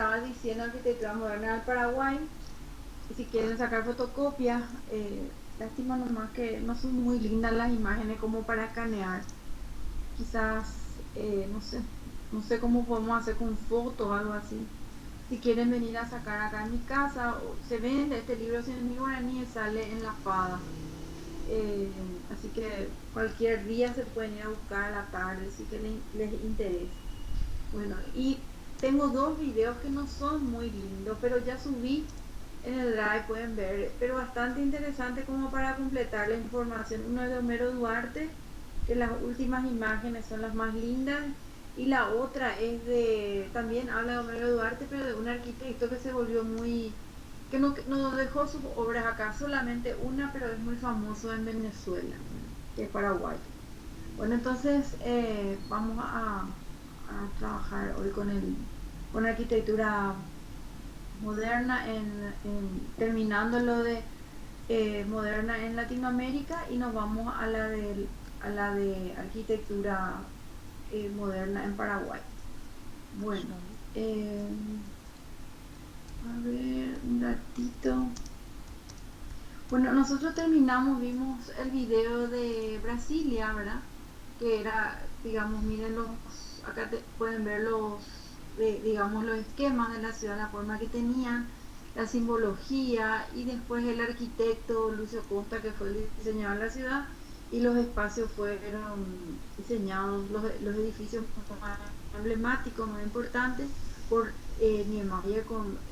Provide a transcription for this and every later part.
estaba diciendo, Arquitectura Moderna del Paraguay, y si quieren sacar fotocopias, lástima nomás que no son muy lindas las imágenes como para escanear. Quizás, no sé, no sé cómo podemos hacer con fotos o algo así. Si quieren venir a sacar acá en mi casa, se vende este libro en mi guaraní y sale en la FADA. Eh, Así que cualquier día se pueden ir a buscar a la tarde, si que les interesa. Bueno, y tengo dos videos que no son muy lindos, pero ya subí en el Drive, pueden ver, pero bastante interesante como para completar la información. Uno es de Homero Duarte, que las últimas imágenes son las más lindas, y la otra es también habla de Homero Duarte, pero de un arquitecto que se volvió muy, que no dejó sus obras acá, solamente una, pero es muy famoso en Venezuela, que es Paraguay. Bueno, entonces vamos a trabajar hoy con arquitectura moderna, terminando lo de moderna en Latinoamérica, y nos vamos a la de arquitectura moderna en Paraguay. Bueno, eh, a ver, un ratito. Bueno, nosotros terminamos, vimos el video de Brasilia, ¿verdad? Que era, digamos, miren acá pueden ver digamos, los esquemas de la ciudad, la forma que tenían, la simbología, y después el arquitecto Lucio Costa, que fue el diseñador de la ciudad, y los espacios fueron diseñados, los edificios más emblemáticos, más importantes, por Niemeyer,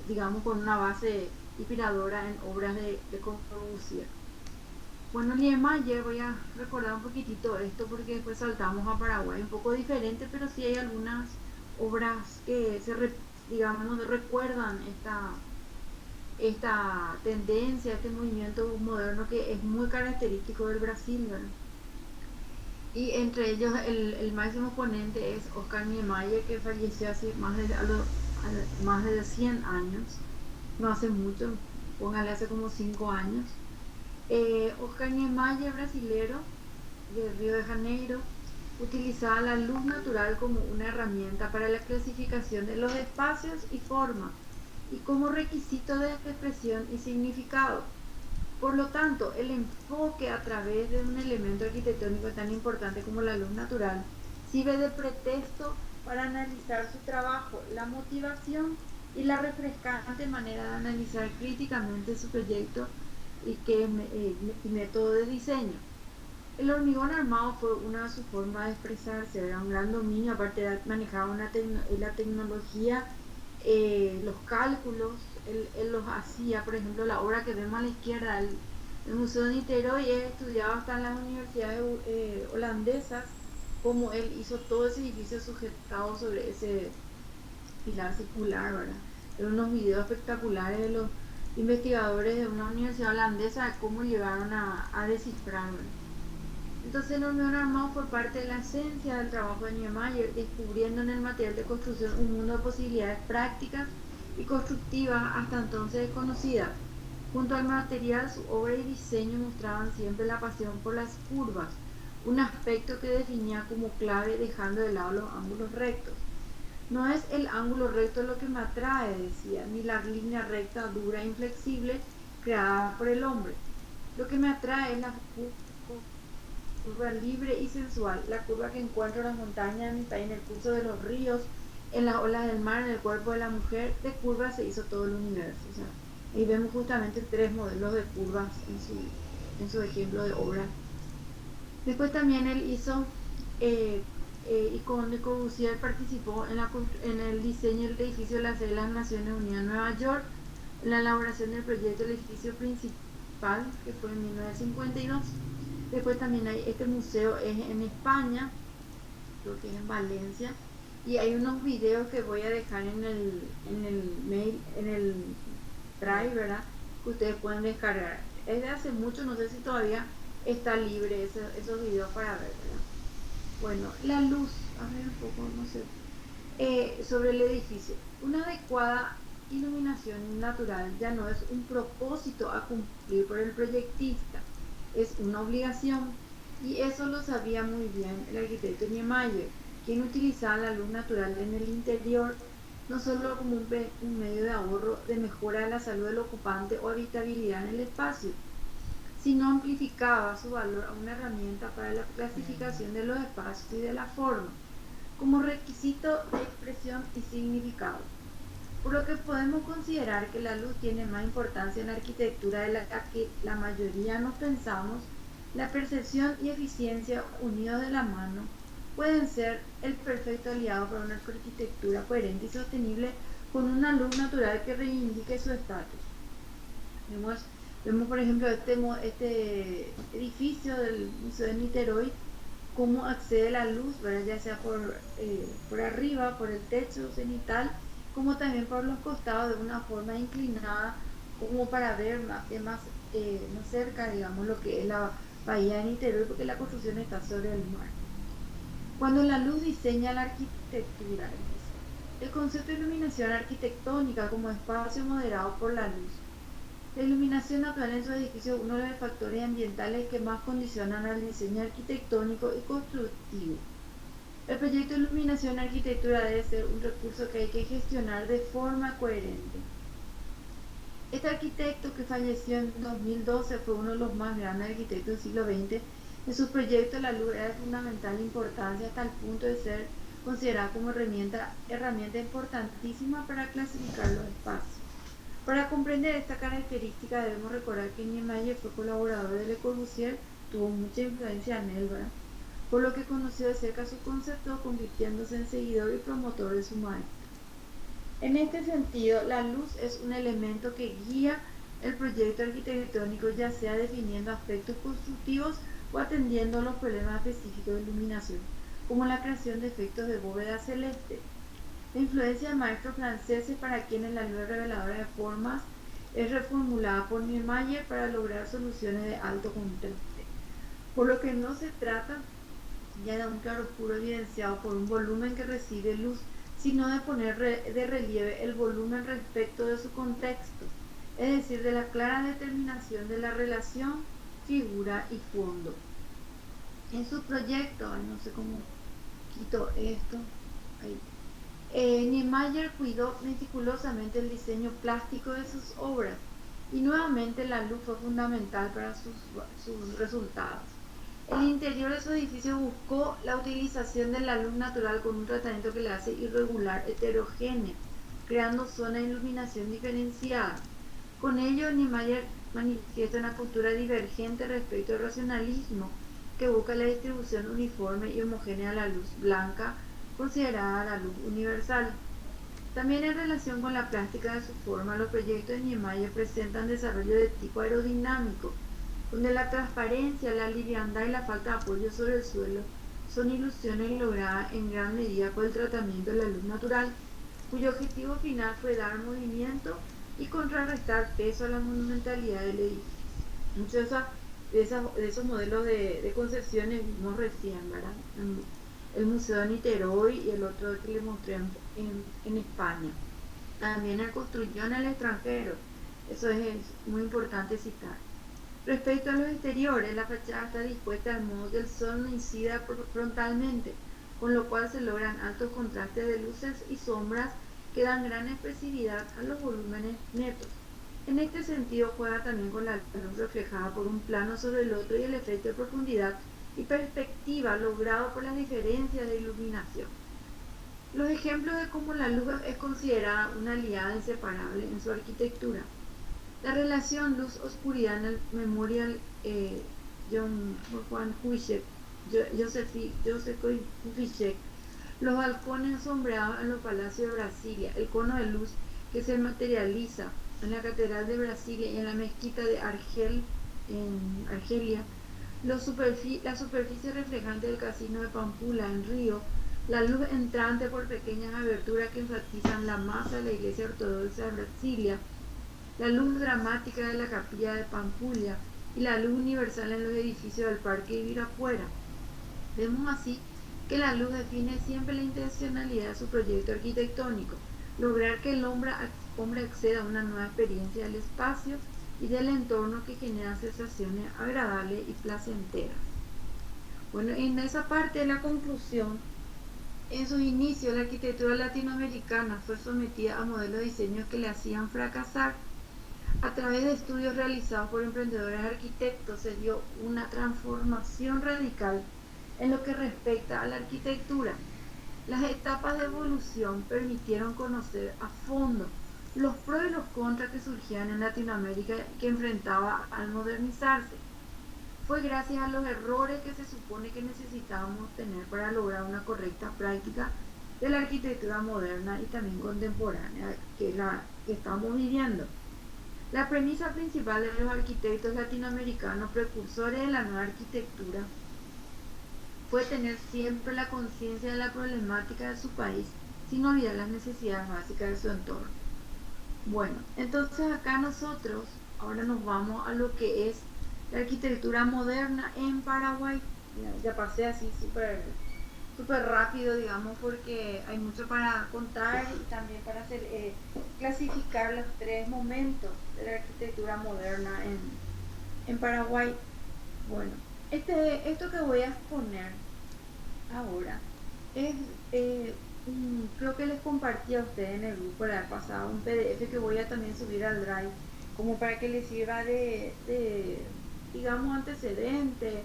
digamos, con una base inspiradora en obras de Corbusier. Bueno, Niemeyer, voy a recordar un poquitito esto porque después saltamos a Paraguay, un poco diferente, pero sí hay algunas obras que digamos, nos recuerdan esta tendencia, este movimiento moderno que es muy característico del Brasil, ¿verdad? Y entre ellos el máximo ponente es Oscar Niemeyer, que falleció hace más de 100 años, no hace mucho, póngale hace como 5 años. Oscar Niemeyer, brasilero de Río de Janeiro, utilizaba la luz natural como una herramienta para la clasificación de los espacios y formas, y como requisito de expresión y significado. Por lo tanto, el enfoque a través de un elemento arquitectónico tan importante como la luz natural sirve de pretexto para analizar su trabajo, la motivación y la refrescante manera de analizar críticamente su proyecto y método de diseño. El hormigón armado fue una de sus formas de expresarse, era un gran dominio, aparte de manejar la tecnología, los cálculos, él los hacía. Por ejemplo, la obra que vemos a la izquierda, el Museo de Niterói, es estudiado hasta en las universidades holandesas, como él hizo todo ese edificio sujetado sobre ese pilar circular, ¿verdad? Eran unos videos espectaculares de los investigadores de una universidad holandesa de cómo llegaron a descifrar, ¿verdad? Entonces el hormigón armado fue parte de la esencia del trabajo de Niemeyer, descubriendo en el material de construcción un mundo de posibilidades prácticas y constructivas hasta entonces desconocidas. Junto al material, su obra y diseño mostraban siempre la pasión por las curvas, un aspecto que definía como clave, dejando de lado los ángulos rectos. No es el ángulo recto lo que me atrae, decía, ni la línea recta, dura e inflexible creada por el hombre. Lo que me atrae es la curva libre y sensual, la curva que encuentro en las montañas, en el curso de los ríos, en las olas del mar, en el cuerpo de la mujer. De curvas se hizo todo el universo. O sea, ahí vemos justamente tres modelos de curvas en su ejemplo de obra. Después también él hizo, y con Le Corbusier participó en el diseño del edificio de la sede de las Naciones Unidas en Nueva York, en la elaboración del proyecto del edificio principal, que fue en 1952. Después también hay este museo, es en España, creo que es en Valencia, y hay unos videos que voy a dejar en el mail, en el drive, ¿verdad? Que ustedes pueden descargar. Es de hace mucho, no sé si todavía está libre esos videos para ver, ¿verdad? Bueno, la luz, a ver un poco, no sé, sobre el edificio. Una adecuada iluminación natural ya no es un propósito a cumplir por el proyectista, es una obligación, y eso lo sabía muy bien el arquitecto Niemeyer, quien utilizaba la luz natural en el interior no solo como un medio de ahorro de mejora de la salud del ocupante o habitabilidad en el espacio, sino amplificaba su valor a una herramienta para la clasificación de los espacios y de la forma, como requisito de expresión y significado. Por lo que podemos considerar que la luz tiene más importancia en la arquitectura de la que la mayoría nos pensamos, la percepción y eficiencia unidos de la mano pueden ser el perfecto aliado para una arquitectura coherente y sostenible con una luz natural que reivindique su estatus. Vemos, vemos por ejemplo este edificio del Museo de Niterói, cómo accede la luz, ¿verdad? Ya sea por arriba, por el techo cenital, como también por los costados de una forma inclinada, como para ver más cerca, digamos, lo que es la bahía de Niterói, porque la construcción está sobre el mar. Cuando la luz diseña la arquitectura, dice, el concepto de iluminación arquitectónica como espacio moderado por la luz. La iluminación natural en su edificio es uno de los factores ambientales que más condicionan al diseño arquitectónico y constructivo. El proyecto de iluminación en arquitectura debe ser un recurso que hay que gestionar de forma coherente. Este arquitecto, que falleció en 2012, fue uno de los más grandes arquitectos del siglo XX. En sus proyectos la luz era de fundamental importancia hasta el punto de ser considerada como herramienta importantísima para clasificar los espacios. Para comprender esta característica debemos recordar que Niemeyer fue colaborador de Le Corbusier, tuvo mucha influencia en él, ¿verdad? Por lo que conoció de cerca su concepto, convirtiéndose en seguidor y promotor de su maestro. En este sentido, la luz es un elemento que guía el proyecto arquitectónico, ya sea definiendo aspectos constructivos o atendiendo los problemas específicos de iluminación, como la creación de efectos de bóveda celeste. La influencia de maestros franceses, para quienes la luz reveladora de formas es reformulada por Niemeyer para lograr soluciones de alto contraste, por lo que no se trata ya de un claroscuro evidenciado por un volumen que recibe luz, sino de poner de relieve el volumen respecto de su contexto, es decir, de la clara determinación de la relación figura y fondo. En su proyecto, no sé cómo quito esto, ahí. Niemeyer cuidó meticulosamente el diseño plástico de sus obras y nuevamente la luz fue fundamental para sus resultados. El interior de su edificio buscó la utilización de la luz natural con un tratamiento que la hace irregular, heterogénea, creando zonas de iluminación diferenciada. Con ello, Niemeyer manifiesta una postura divergente respecto al racionalismo, que busca la distribución uniforme y homogénea de la luz blanca, considerada la luz universal. También en relación con la plástica de su forma, los proyectos de Niemeyer presentan desarrollo de tipo aerodinámico, donde la transparencia, la liviandad y la falta de apoyo sobre el suelo son ilusiones logradas en gran medida por el tratamiento de la luz natural, cuyo objetivo final fue dar movimiento y contrarrestar peso a la monumentalidad del edificio. Muchos de esos modelos de concepciones vimos recién, ¿verdad? El Museo de Niterói y el otro que le mostré en España. También él construyó en el extranjero, eso es muy importante citar. Respecto a los exteriores, la fachada está dispuesta de modo que el sol no incida frontalmente, con lo cual se logran altos contrastes de luces y sombras que dan gran expresividad a los volúmenes netos. En este sentido juega también con la luz reflejada por un plano sobre el otro y el efecto de profundidad y perspectiva logrado por las diferencias de iluminación. Los ejemplos de cómo la luz es considerada una aliada inseparable en su arquitectura. La relación luz-oscuridad en el Memorial Juan Kubitschek, Joseph Kubitschek, los balcones sombreados en los palacios de Brasilia, el cono de luz que se materializa en la Catedral de Brasilia y en la mezquita de Argel, en Argelia, la superficie reflejante del casino de Pampula en Río, la luz entrante por pequeñas aberturas que enfatizan la masa de la iglesia ortodoxa de Brasilia, la luz dramática de la capilla de Pampulha y la luz universal en los edificios del Parque Ibirapuera. Vemos así que la luz define siempre la intencionalidad de su proyecto arquitectónico, lograr que el hombre acceda a una nueva experiencia del espacio y del entorno que genera sensaciones agradables y placenteras. Bueno, en esa parte de la conclusión En sus inicios, la arquitectura latinoamericana fue sometida a modelos de diseño que le hacían fracasar. A través de estudios realizados por emprendedores arquitectos se dio una transformación radical en lo que respecta a la arquitectura. Las etapas de evolución permitieron conocer a fondo los pros y los contras que surgían en Latinoamérica y que enfrentaba al modernizarse. Fue gracias a los errores que se supone que necesitábamos tener para lograr una correcta práctica de la arquitectura moderna y también contemporánea que es la que estamos viviendo. La premisa principal de los arquitectos latinoamericanos precursores de la nueva arquitectura fue tener siempre la conciencia de la problemática de su país sin olvidar las necesidades básicas de su entorno. Bueno, entonces acá nosotros ahora nos vamos a lo que es la arquitectura moderna en Paraguay. Ya pasé así súper rápido, digamos, porque hay mucho para contar y también para hacer, clasificar los tres momentos de la arquitectura moderna en Paraguay. Bueno, esto que voy a exponer ahora es, creo que les compartí a ustedes en el grupo la vez pasada un PDF que voy a también subir al Drive, como para que les sirva digamos, antecedente,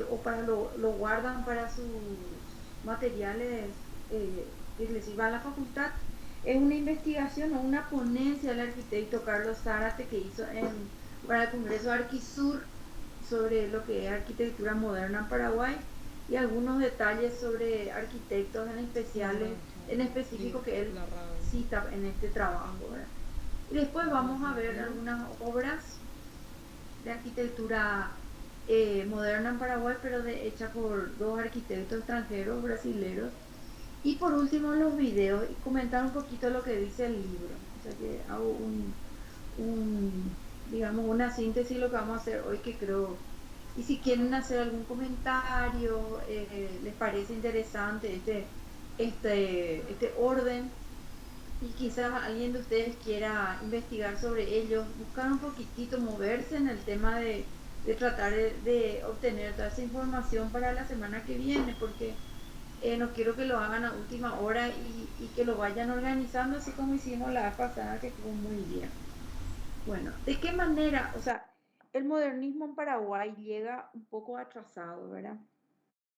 o para lo guardan para sus materiales, que les sirva a la facultad. Es una investigación o una ponencia del arquitecto Carlos Zárate que hizo para el Congreso Arquisur sobre lo que es arquitectura moderna en Paraguay y algunos detalles sobre arquitectos en específico que él cita en este trabajo, ¿verdad? Y después vamos a ver algunas obras de arquitectura, moderna en Paraguay, pero hecha por dos arquitectos extranjeros, brasileros. Y por último, los videos y comentar un poquito lo que dice el libro. O sea que hago digamos, una síntesis de lo que vamos a hacer hoy que creo. Y si quieren hacer algún comentario, les parece interesante este orden y quizás alguien de ustedes quiera investigar sobre ellos, buscar un poquitito, moverse en el tema de tratar de obtener toda esa información para la semana que viene, porque, no quiero que lo hagan a última hora y que lo vayan organizando así como hicimos la vez pasada, que fue muy bien. Bueno, ¿de qué manera? O sea, el modernismo en Paraguay llega un poco atrasado, ¿verdad?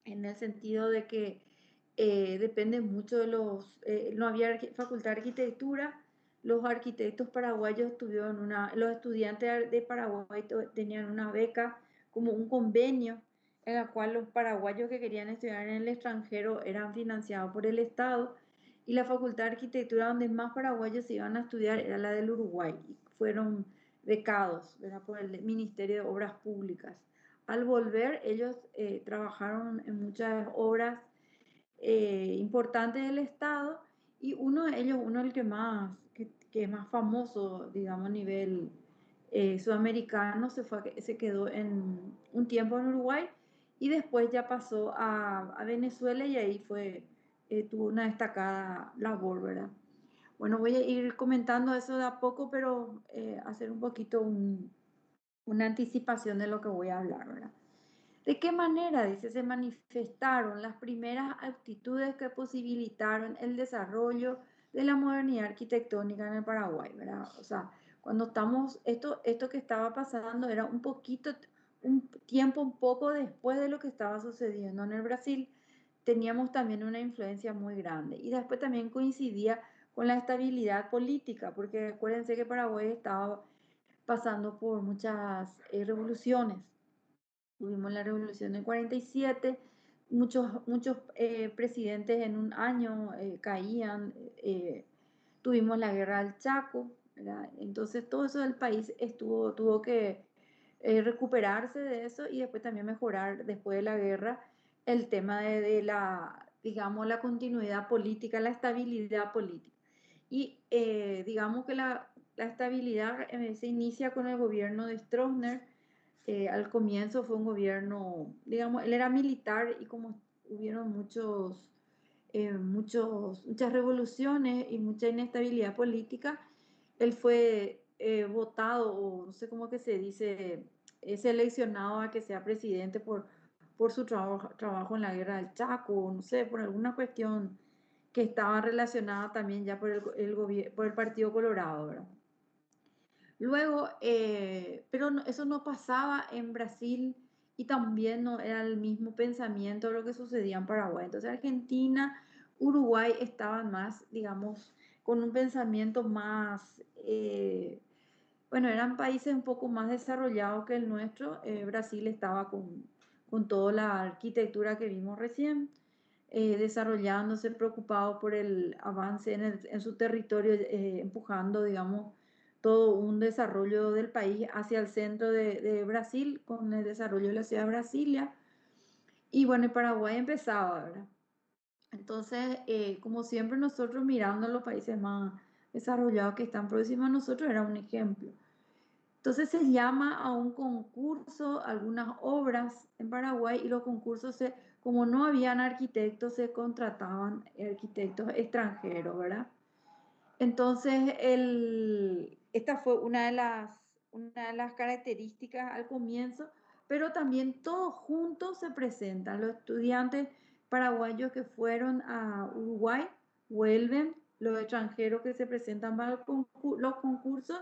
En el sentido de que, depende mucho de no había facultad de arquitectura, los arquitectos paraguayos tuvieron los estudiantes de Paraguay tenían una beca, como un convenio, en la cual los paraguayos que querían estudiar en el extranjero eran financiados por el Estado, y la facultad de arquitectura donde más paraguayos se iban a estudiar era la del Uruguay, y fueron becados, ¿verdad?, por el Ministerio de Obras Públicas. Al volver, ellos, trabajaron en muchas obras, importantes del Estado, y uno de ellos, uno el que es más famoso, digamos, a nivel, sudamericano, se quedó en un tiempo en Uruguay y después ya pasó a Venezuela y ahí tuvo una destacada labor, ¿verdad? Bueno, voy a ir comentando eso de a poco, pero, hacer un poquito una anticipación de lo que voy a hablar, ¿verdad? ¿De qué manera, dice, se manifestaron las primeras actitudes que posibilitaron el desarrollo de la modernidad arquitectónica en el Paraguay, ¿verdad? O sea, cuando esto que estaba pasando era un tiempo un poco después de lo que estaba sucediendo en el Brasil, teníamos también una influencia muy grande. Y después también coincidía con la estabilidad política, porque acuérdense que Paraguay estaba pasando por muchas, revoluciones. Tuvimos la revolución del 47, muchos, presidentes en un año, caían, tuvimos la guerra del Chaco, ¿verdad? Entonces todo eso del país tuvo que, recuperarse de eso y después también mejorar después de la guerra el tema de digamos, la continuidad política, la estabilidad política. Y, digamos que la estabilidad, se inicia con el gobierno de Stroessner. Al comienzo fue un gobierno, digamos, él era militar y como hubieron muchas revoluciones y mucha inestabilidad política, él fue, votado, o no sé cómo que se dice, seleccionado a que sea presidente por su trabajo en la guerra del Chaco, no sé, por alguna cuestión que estaba relacionada también ya por por el Partido Colorado, ¿verdad? Luego, pero eso no pasaba en Brasil y también no era el mismo pensamiento de lo que sucedía en Paraguay. Entonces Argentina, Uruguay estaban más, digamos, con un pensamiento más, bueno, eran países un poco más desarrollados que el nuestro. Brasil estaba con toda la arquitectura que vimos recién, desarrollándose, preocupado por el avance en su territorio, empujando, digamos, todo un desarrollo del país hacia el centro de Brasil, con el desarrollo de la ciudad de Brasilia. Y bueno, el Paraguay empezaba, ¿verdad? Entonces, como siempre, nosotros mirando a los países más desarrollados que están próximos a nosotros, era un ejemplo. Entonces se llama a un concurso, algunas obras en Paraguay y los concursos, como no habían arquitectos, se contrataban arquitectos extranjeros, ¿verdad? Entonces, esta fue una de las características al comienzo, pero también todos juntos se presentan. Los estudiantes paraguayos que fueron a Uruguay vuelven, los extranjeros que se presentan para los concursos,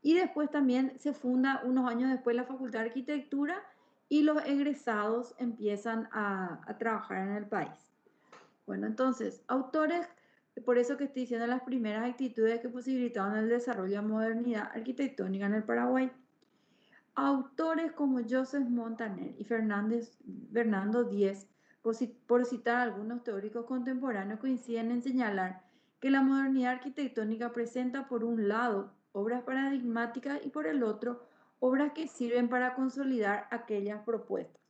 y después también se funda unos años después la Facultad de Arquitectura y los egresados empiezan a trabajar en el país. Bueno, entonces, autores, por eso que estoy diciendo las primeras actitudes que posibilitaron el desarrollo de modernidad arquitectónica en el Paraguay. Autores como Joseph Montaner y Fernando Díez, por citar algunos teóricos contemporáneos, coinciden en señalar que la modernidad arquitectónica presenta por un lado obras paradigmáticas y por el otro obras que sirven para consolidar aquellas propuestas.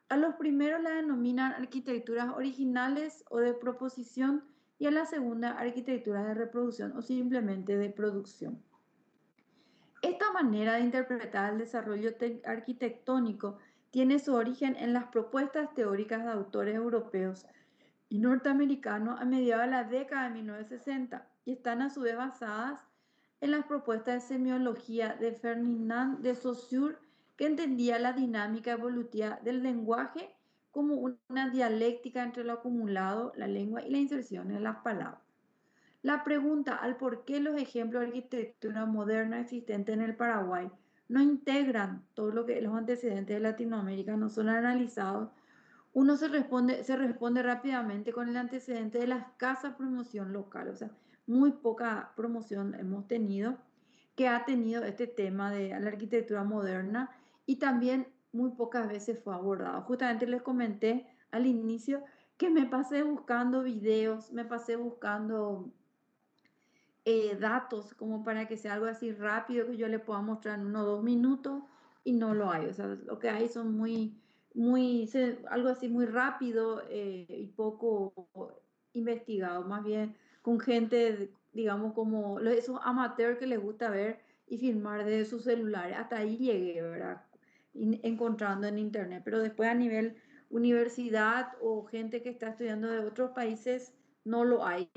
A los primeros la denominan arquitecturas originales o de proposición y a la segunda arquitecturas de reproducción o simplemente de producción. Esta manera de interpretar el desarrollo arquitectónico tiene su origen en las propuestas teóricas de autores europeos y norteamericanos a mediados de la década de 1960 y están a su vez basadas en las propuestas de semiología de Ferdinand de Saussure, que entendía la dinámica evolutiva del lenguaje como una dialéctica entre lo acumulado, la lengua y la inserción en las palabras. La pregunta al por qué los ejemplos de arquitectura moderna existentes en el Paraguay no integran todo lo que los antecedentes de Latinoamérica no son analizados, se responde rápidamente con el antecedente de la escasa promoción local, o sea, muy poca promoción hemos tenido, que ha tenido este tema de la arquitectura moderna y también muy pocas veces fue abordado. Justamente les comenté al inicio que me pasé buscando videos, me pasé buscando datos como para que sea algo así rápido que yo le pueda mostrar en 1 o 2 minutos y no lo hay. O sea, lo que hay son algo así muy rápido y poco investigado, más bien con gente, digamos, como esos amateurs que les gusta ver y filmar desde sus celulares. Hasta ahí llegué, ¿verdad? Encontrando en internet, pero después a nivel universidad o gente que está estudiando de otros países, no lo hay.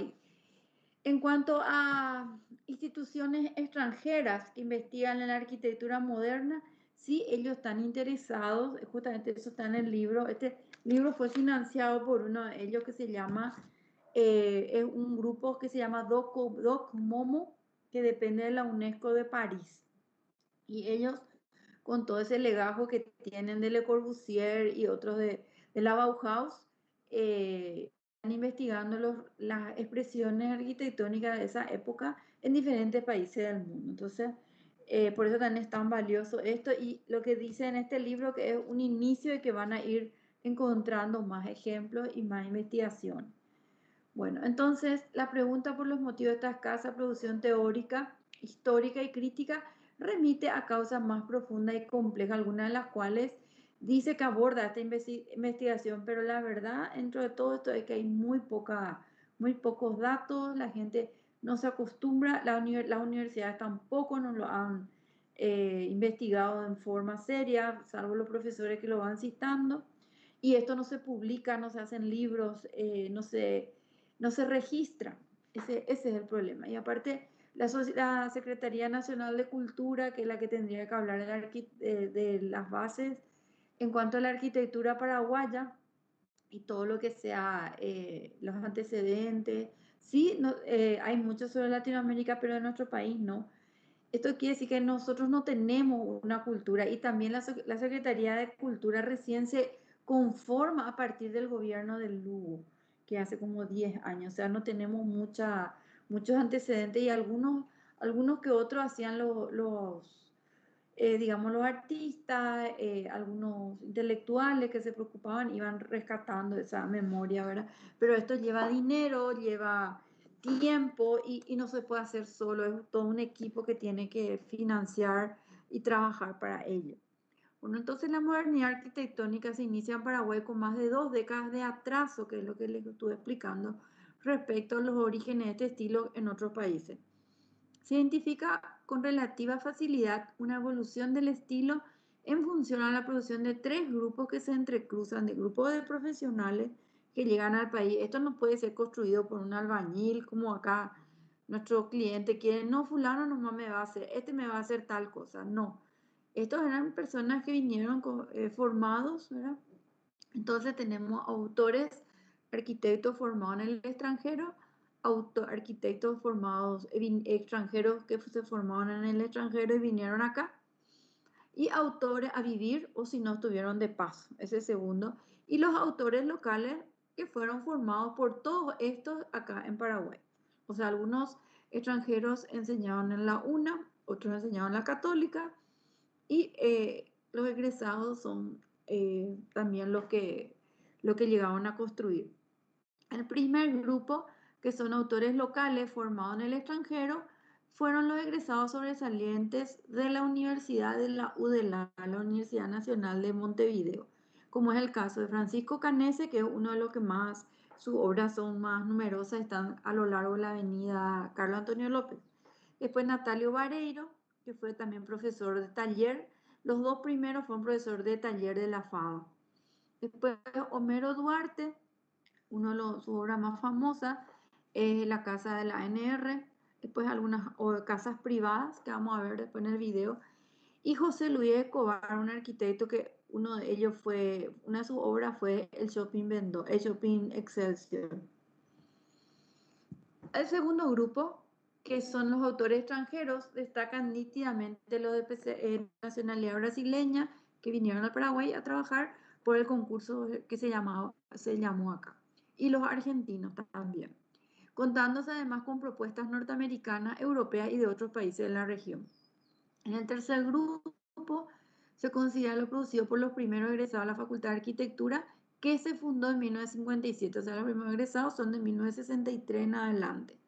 En cuanto a instituciones extranjeras que investigan en la arquitectura moderna, sí, ellos están interesados, justamente eso está en el libro. Este libro fue financiado por uno de ellos que se llama, es un grupo que se llama Doc Momo, que depende de la UNESCO de París. Y ellos, con todo ese legajo que tienen de Le Corbusier y otros de la Bauhaus, están investigando las expresiones arquitectónicas de esa época en diferentes países del mundo. Entonces, por eso también es tan valioso esto y lo que dice en este libro que es un inicio y que van a ir encontrando más ejemplos y más investigación. Bueno, entonces la pregunta por los motivos de esta escasa producción teórica, histórica y crítica remite a causas más profundas y complejas, algunas de las cuales dice que aborda esta investigación, pero la verdad, dentro de todo esto es que hay muy pocos datos, la gente no se acostumbra, las universidades tampoco nos lo han investigado en forma seria, salvo los profesores que lo van citando, y esto no se publica, no se hacen libros, no se registra. Ese es el problema. Y aparte, la Secretaría Nacional de Cultura, que es la que tendría que hablar de las bases, En cuanto a la arquitectura paraguaya y todo lo que sea los antecedentes, sí, hay mucho sobre Latinoamérica, pero en nuestro país no. Esto quiere decir que nosotros no tenemos una cultura y también la Secretaría de Cultura recién se conforma a partir del gobierno del Lugo, que hace como 10 años. O sea, no tenemos muchos antecedentes y algunos que otros hacían digamos, los artistas, algunos intelectuales que se preocupaban, iban rescatando esa memoria, ¿verdad? Pero esto lleva dinero, lleva tiempo y no se puede hacer solo, es todo un equipo que tiene que financiar y trabajar para ello. Bueno, entonces la modernidad arquitectónica se inicia en Paraguay con más de 2 décadas de atraso, que es lo que les estuve explicando, respecto a los orígenes de este estilo en otros países. Se identifica con relativa facilidad una evolución del estilo en función a la producción de 3 grupos que se entrecruzan, de grupos de profesionales que llegan al país. Esto no puede ser construido por un albañil, como acá nuestro cliente quiere, no, fulano nomás me va a hacer, este me va a hacer tal cosa. No, estos eran personas que vinieron formados, ¿verdad? Entonces tenemos autores, arquitectos formados en el extranjero, arquitectos formados, extranjeros que se formaron en el extranjero y vinieron acá, y autores a vivir o si no estuvieron de paso, ese segundo, y los autores locales que fueron formados por todos estos acá en Paraguay. O sea, algunos extranjeros enseñaban en la UNA, otros enseñaban en la Católica, y los egresados son también lo que llegaron a construir. El primer grupo, que son autores locales formados en el extranjero, fueron los egresados sobresalientes de la Universidad de la UDELA, la Universidad Nacional de Montevideo, como es el caso de Francisco Canese, que es uno de los que más, sus obras son más numerosas, están a lo largo de la avenida Carlos Antonio López. Después Natalio Vareiro, que fue también profesor de taller. Los 2 primeros fueron profesor de taller de la FADA. Después Homero Duarte, sus obras más famosas es la casa de la ANR, después algunas casas privadas que vamos a ver después en el video, y José Luis Escobar, un arquitecto que una de sus obras fue el Shopping Excelsior. El segundo grupo, que son los autores extranjeros, destacan nítidamente los de nacionalidad brasileña que vinieron al Paraguay a trabajar por el concurso que se llamó acá. Y los argentinos también, contándose además con propuestas norteamericanas, europeas y de otros países de la región. En el tercer grupo se considera lo producido por los primeros egresados a la Facultad de Arquitectura, que se fundó en 1957, o sea, los primeros egresados son de 1963 en adelante.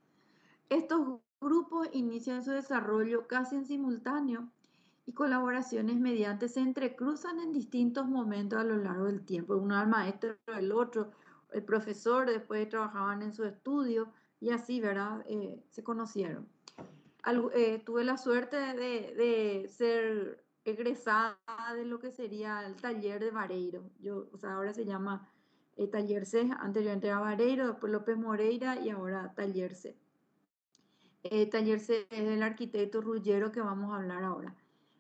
Estos grupos inician su desarrollo casi en simultáneo y colaboraciones mediante se entrecruzan en distintos momentos a lo largo del tiempo. Uno al maestro, el otro, el profesor, después trabajaban en su estudio y así, ¿verdad? Se conocieron. Tuve la suerte de ser egresada de lo que sería el taller de Vareiro. O sea, ahora se llama Taller C, anteriormente era Vareiro, después López Moreira y ahora Taller C. Taller C es del arquitecto Ruggiero que vamos a hablar ahora,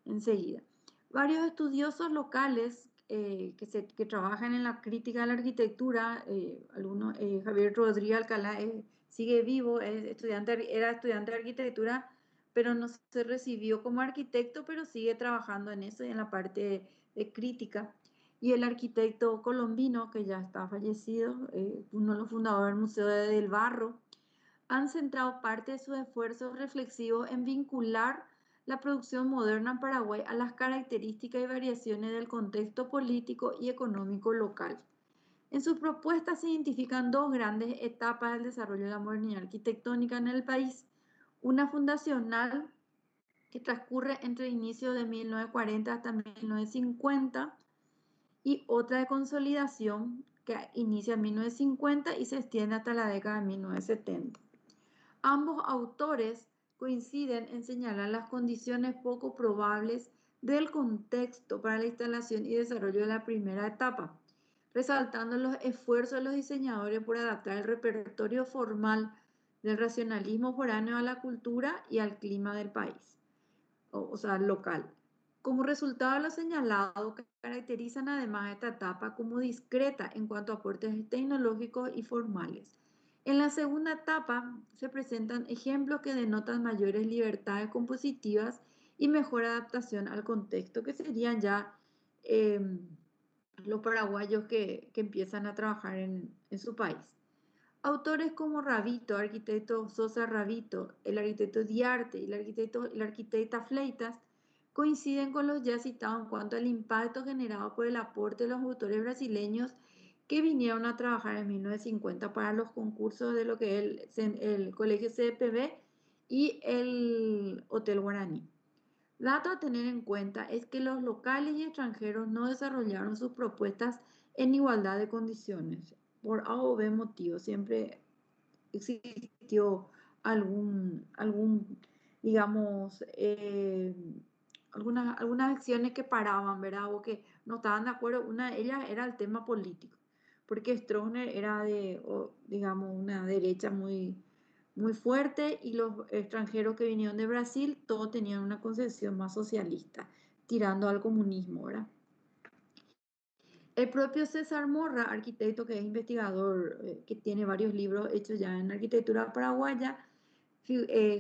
enseguida. Varios estudiosos locales que trabajan en la crítica de la arquitectura, Javier Rodríguez Alcalá sigue vivo, era estudiante de arquitectura, pero no se recibió como arquitecto, pero sigue trabajando en eso y en la parte de crítica. Y el arquitecto colombino, que ya está fallecido, uno de los fundadores del Museo del Barro, han centrado parte de sus esfuerzos reflexivos en vincular la producción moderna en Paraguay a las características y variaciones del contexto político y económico local. En sus propuestas se identifican 2 grandes etapas del desarrollo de la modernidad arquitectónica en el país. Una fundacional que transcurre entre el inicio de 1940 hasta 1950 y otra de consolidación que inicia en 1950 y se extiende hasta la década de 1970. Ambos autores coinciden en señalar las condiciones poco probables del contexto para la instalación y desarrollo de la primera etapa, resaltando los esfuerzos de los diseñadores por adaptar el repertorio formal del racionalismo foráneo a la cultura y al clima del país, o sea, local. Como resultado de lo señalado, caracterizan además esta etapa como discreta en cuanto a aportes tecnológicos y formales. En la segunda etapa se presentan ejemplos que denotan mayores libertades compositivas y mejor adaptación al contexto, que serían ya eh, los paraguayos que empiezan a trabajar en su país. Autores como Ravito, arquitecto Sosa Ravito, el arquitecto Diarte y la arquitecta Fleitas coinciden con los ya citados en cuanto al impacto generado por el aporte de los autores brasileños que vinieron a trabajar en 1950 para los concursos de lo que es el Colegio CPB y el Hotel Guaraní. Dato a tener en cuenta es que los locales y extranjeros no desarrollaron sus propuestas en igualdad de condiciones. Por A o B motivo, siempre existió digamos, algunas acciones que paraban, ¿verdad? O que no estaban de acuerdo. Una de ellas era el tema político, porque Stroessner era digamos, una derecha muy fuerte y los extranjeros que vinieron de Brasil, todos tenían una concepción más socialista, tirando al comunismo, ¿verdad? El propio César Morra, arquitecto que es investigador, que tiene varios libros hechos ya en arquitectura paraguaya,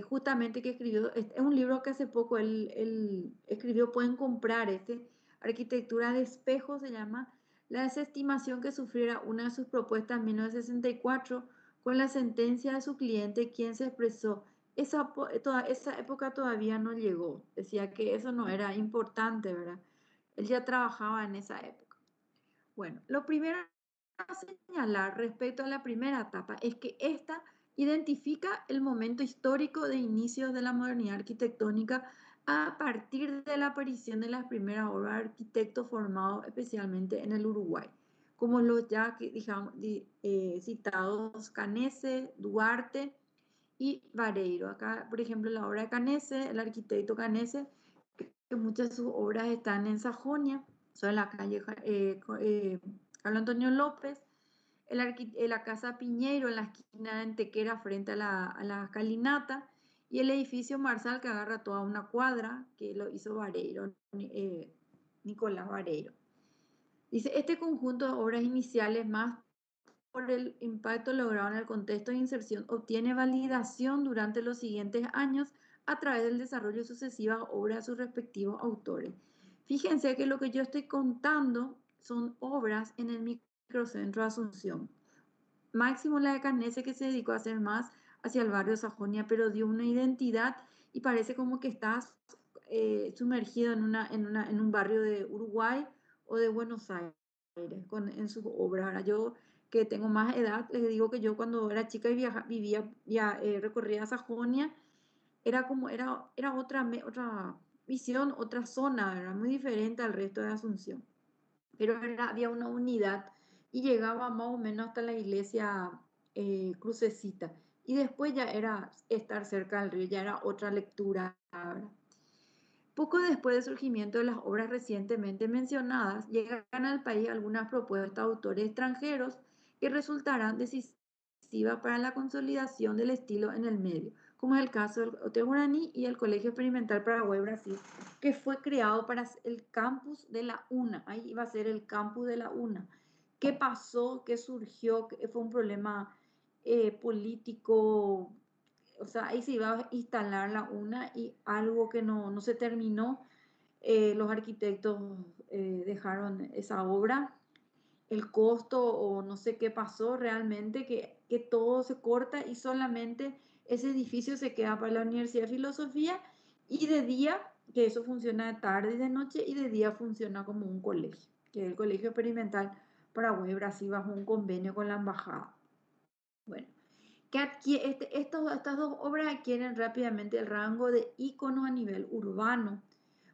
justamente que escribió, es un libro que hace poco él escribió, pueden comprar Arquitectura de Espejo se llama, la desestimación que sufriera una de sus propuestas en 1964 con la sentencia de su cliente, quien se expresó, esa época todavía no llegó, decía que eso no era importante, ¿verdad? Él ya trabajaba en esa época. Bueno, lo primero a señalar respecto a la primera etapa es que esta identifica el momento histórico de inicios de la modernidad arquitectónica a partir de la aparición de las primeras obras de arquitectos formados especialmente en el Uruguay, como los ya citados Canese, Duarte y Vareiro. Acá, por ejemplo, la obra de Canese, el arquitecto Canese, que muchas de sus obras están en Sajonia, son en la calle Carlos Antonio López, la Casa Piñeiro en la esquina de Antequera frente a la Calinata, y el edificio Marsal que agarra toda una cuadra, que lo hizo Vareiro, Nicolás Vareiro. Dice, este conjunto de obras iniciales más por el impacto logrado en el contexto de inserción, obtiene validación durante los siguientes años a través del desarrollo de sucesivas obras de sus respectivos autores. Fíjense que lo que yo estoy contando son obras en el microcentro de Asunción. Máximo la de Canese, que se dedicó a hacer más hacia el barrio Sajonia, pero dio una identidad y parece como que estás sumergido en un barrio de Uruguay o de Buenos Aires en sus obras. Ahora, yo que tengo más edad, les digo que yo cuando era chica y recorría Sajonia, era otra visión, otra zona, era muy diferente al resto de Asunción, pero había una unidad y llegaba más o menos hasta la iglesia Crucecita. Y después ya era estar cerca del río, ya era otra lectura. ¿Verdad? Poco después del surgimiento de las obras recientemente mencionadas, llegan al país algunas propuestas de autores extranjeros que resultarán decisivas para la consolidación del estilo en el medio, como es el caso del Hotel Guaraní y el Colegio Experimental Paraguay-Brasil, que fue creado para el campus de la UNA. Ahí iba a ser el campus de la UNA. ¿Qué pasó? ¿Qué surgió? ¿Fue un problema político? O sea, ahí se iba a instalar la UNA y algo que no se terminó, los arquitectos dejaron esa obra, el costo o no sé qué pasó realmente, que todo se corta y solamente ese edificio se queda para la Universidad de Filosofía y de día, que eso funciona de tarde y de noche, y de día funciona como un colegio, que es el Colegio Experimental Paraguay-Brasil bajo un convenio con la embajada. Bueno, estas dos obras adquieren rápidamente el rango de ícono a nivel urbano,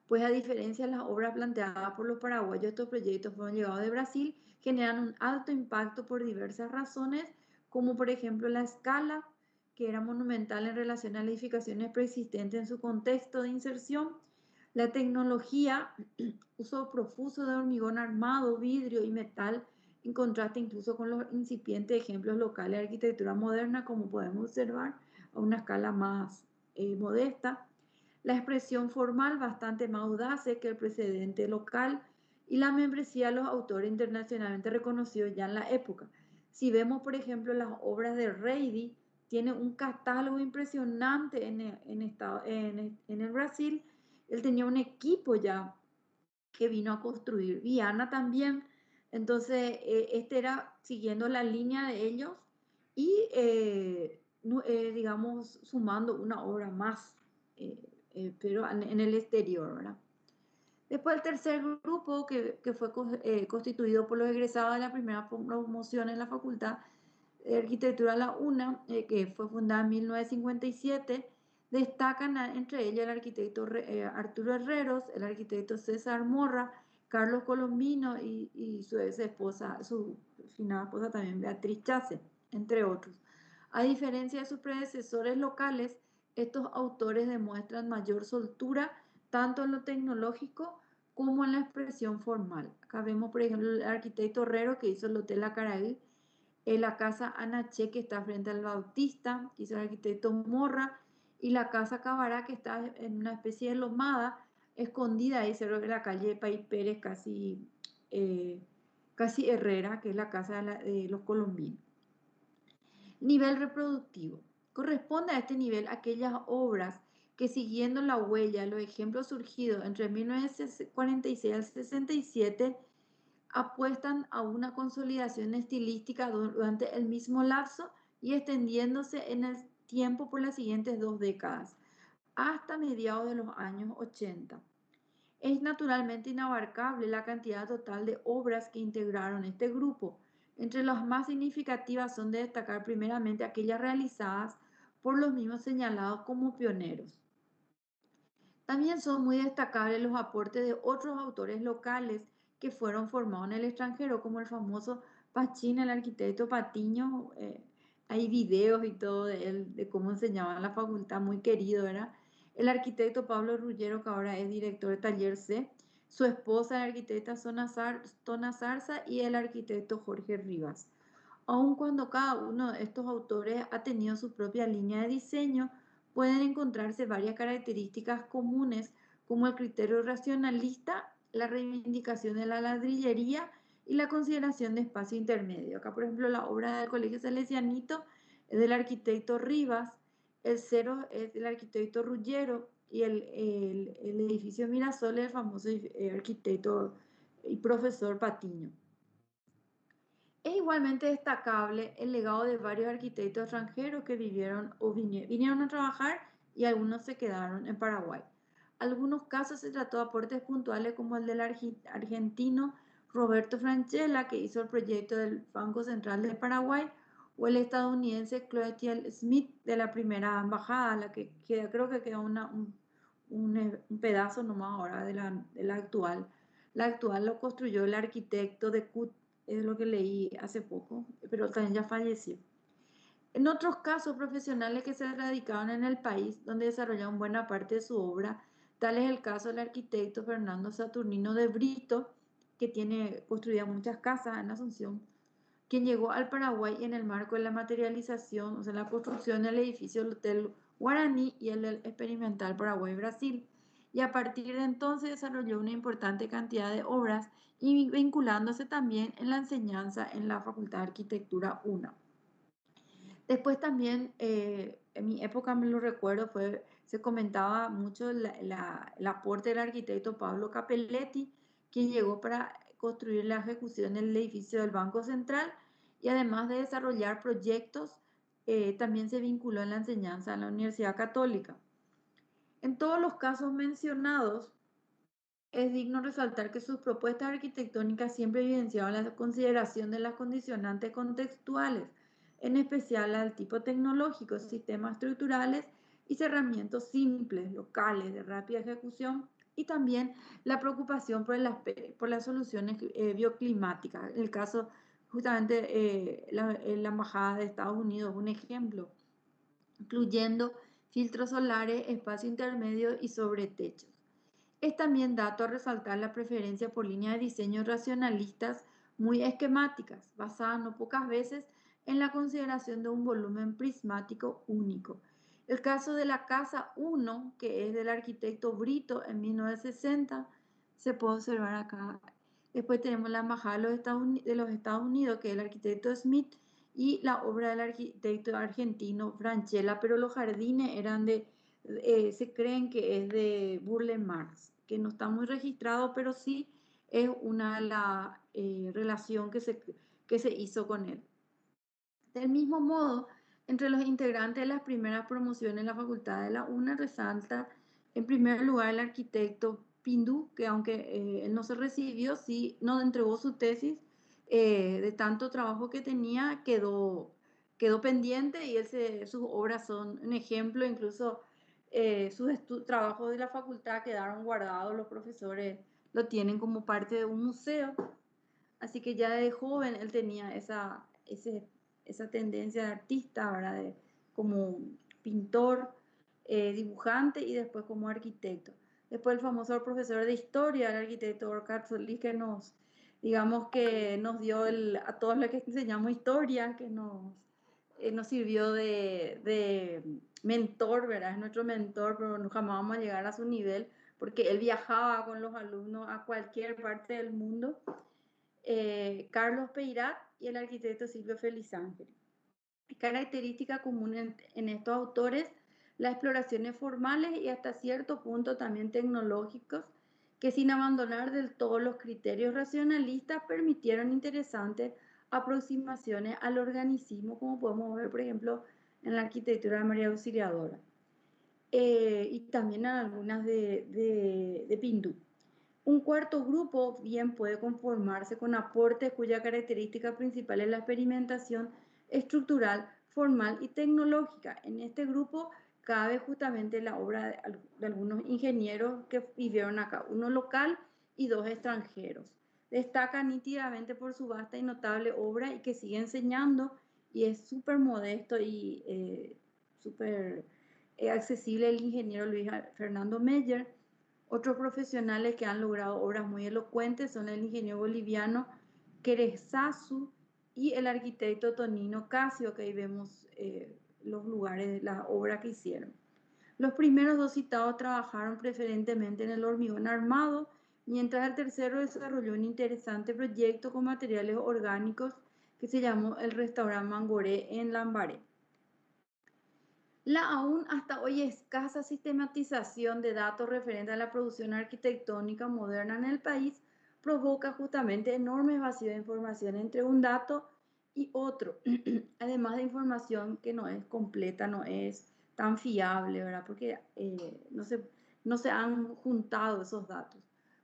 pues a diferencia de las obras planteadas por los paraguayos, estos proyectos fueron llevados de Brasil, generan un alto impacto por diversas razones, como por ejemplo la escala, que era monumental en relación a las edificaciones preexistentes en su contexto de inserción, la tecnología, uso profuso de hormigón armado, vidrio y metal, en contraste incluso con los incipientes ejemplos locales de arquitectura moderna, como podemos observar a una escala más modesta. La expresión formal bastante más audaz que el precedente local y la membresía de los autores internacionalmente reconocidos ya en la época. Si vemos, por ejemplo, las obras de Reidy, tiene un catálogo impresionante en el Brasil. Él tenía un equipo ya que vino a construir. Viana también. Entonces, este era siguiendo la línea de ellos y, digamos, sumando una obra más, pero en el exterior, ¿verdad? Después el tercer grupo, que fue constituido por los egresados de la primera promoción en la Facultad de Arquitectura La UNA, que fue fundada en 1957, destacan entre ellos el arquitecto Arturo Herreros, el arquitecto César Morra, Carlos Colombino y su ex esposa, su finada esposa también, Beatriz Chase, entre otros. A diferencia de sus predecesores locales, estos autores demuestran mayor soltura tanto en lo tecnológico como en la expresión formal. Acá vemos, por ejemplo, el arquitecto Herrero que hizo el Hotel Acaraí, la casa Anaché que está frente al Bautista, que hizo el arquitecto Morra, y la casa Cabará que está en una especie de lomada escondida ahí cerca de la calle Pay Pérez, casi Herrera, que es la casa de los colombinos. Nivel reproductivo. Corresponde a este nivel aquellas obras que siguiendo la huella, los ejemplos surgidos entre 1946 al 67, apuestan a una consolidación estilística durante el mismo lapso y extendiéndose en el tiempo por las siguientes 2 décadas, hasta mediados de los años 80. Es naturalmente inabarcable la cantidad total de obras que integraron este grupo. Entre las más significativas son de destacar primeramente aquellas realizadas por los mismos señalados como pioneros. También son muy destacables los aportes de otros autores locales que fueron formados en el extranjero, como el famoso Pachín, el arquitecto Patiño. Hay videos y todo de él, de cómo enseñaba en la facultad, muy querido, ¿verdad? El arquitecto Pablo Ruggiero, que ahora es director de Taller C, su esposa, la arquitecta Tona Zarza, y el arquitecto Jorge Rivas. Aun cuando cada uno de estos autores ha tenido su propia línea de diseño, pueden encontrarse varias características comunes como el criterio racionalista, la reivindicación de la ladrillería y la consideración de espacio intermedio. Acá, por ejemplo, la obra del Colegio Salesianito es del arquitecto Rivas, el Cero es del arquitecto Ruggiero y el edificio Mirasol es el famoso arquitecto y profesor Patiño. Es igualmente destacable el legado de varios arquitectos extranjeros que vivieron o vinieron a trabajar y algunos se quedaron en Paraguay. Algunos casos se trató de aportes puntuales como el del argentino Roberto Franchella, que hizo el proyecto del Banco Central de Paraguay, o el estadounidense Cloetiel Smith de la primera embajada, la que creo que queda un pedazo nomás ahora de la actual. La actual lo construyó el arquitecto de Cut, es lo que leí hace poco, pero también ya falleció. En otros casos, profesionales que se radicaron en el país, donde desarrollaron buena parte de su obra, tal es el caso del arquitecto Fernando Saturnino de Brito, que tiene construidas muchas casas en Asunción, quien llegó al Paraguay en el marco de la materialización, o sea, la construcción del edificio del Hotel Guaraní y el del Experimental Paraguay-Brasil. Y a partir de entonces desarrolló una importante cantidad de obras y vinculándose también en la enseñanza en la Facultad de Arquitectura UNA. Después también, en mi época me lo recuerdo, se comentaba mucho el aporte del arquitecto Pablo Capelletti, quien llegó para construir la ejecución del edificio del Banco Central y además de desarrollar proyectos, también se vinculó en la enseñanza en la Universidad Católica. En todos los casos mencionados, es digno resaltar que sus propuestas arquitectónicas siempre evidenciaban la consideración de las condicionantes contextuales, en especial al tipo tecnológico, sistemas estructurales y cerramientos simples, locales, de rápida ejecución, y también la preocupación por las soluciones bioclimáticas. En el caso, justamente, la Embajada de Estados Unidos, un ejemplo, incluyendo filtros solares, espacio intermedio y sobretechos. Es también dato a resaltar la preferencia por líneas de diseño racionalistas muy esquemáticas, basadas no pocas veces en la consideración de un volumen prismático único. El caso de la Casa 1, que es del arquitecto Brito en 1960, se puede observar acá. Después tenemos la Embajada de los Estados Unidos, que es el arquitecto Smith, y la obra del arquitecto argentino Franchella, pero los jardines eran se creen que es de Burle Marx, que no está muy registrado, pero sí es una de la relación que se hizo con él. Del mismo modo, entre los integrantes de las primeras promociones en la Facultad de la UNA resalta en primer lugar el arquitecto Pindú, que aunque él no se recibió, sí nos entregó su tesis de tanto trabajo que tenía, quedó pendiente y sus obras son un ejemplo, incluso sus trabajos de la facultad quedaron guardados, los profesores lo tienen como parte de un museo. Así que ya de joven él tenía esa tendencia de artista, ¿verdad? Como pintor, dibujante y después como arquitecto. Después el famoso profesor de historia, el arquitecto Orkard Solís, que digamos que nos dio a todos los que enseñamos historia, que nos sirvió de mentor, ¿verdad? Es nuestro mentor, pero no jamás vamos a llegar a su nivel, porque él viajaba con los alumnos a cualquier parte del mundo. Carlos Peirat y el arquitecto Silvio Felizángel. Característica común en estos autores, las exploraciones formales y hasta cierto punto también tecnológicos, que sin abandonar del todo los criterios racionalistas permitieron interesantes aproximaciones al organicismo, como podemos ver, por ejemplo, en la arquitectura de María Auxiliadora, y también en algunas de Pindú. Un cuarto grupo bien puede conformarse con aportes cuya característica principal es la experimentación estructural, formal y tecnológica. En este grupo cabe justamente la obra de algunos ingenieros que vivieron acá, uno local y dos extranjeros. Destaca nítidamente por su vasta y notable obra y que sigue enseñando y es súper modesto y súper accesible el ingeniero Luis Fernando Meyer. Otros profesionales que han logrado obras muy elocuentes son el ingeniero boliviano Querezazu y el arquitecto Tonino Casio, que ahí vemos los lugares de la obra que hicieron. Los primeros dos citados trabajaron preferentemente en el hormigón armado, mientras el tercero desarrolló un interesante proyecto con materiales orgánicos que se llamó el Restaurant Mangoré en Lambaré. La aún hasta hoy escasa sistematización de datos referentes a la producción arquitectónica moderna en el país provoca justamente enormes vacíos de información entre un dato y otro, además de información que no es completa, no es tan fiable, ¿verdad? Porque no se han juntado esos datos.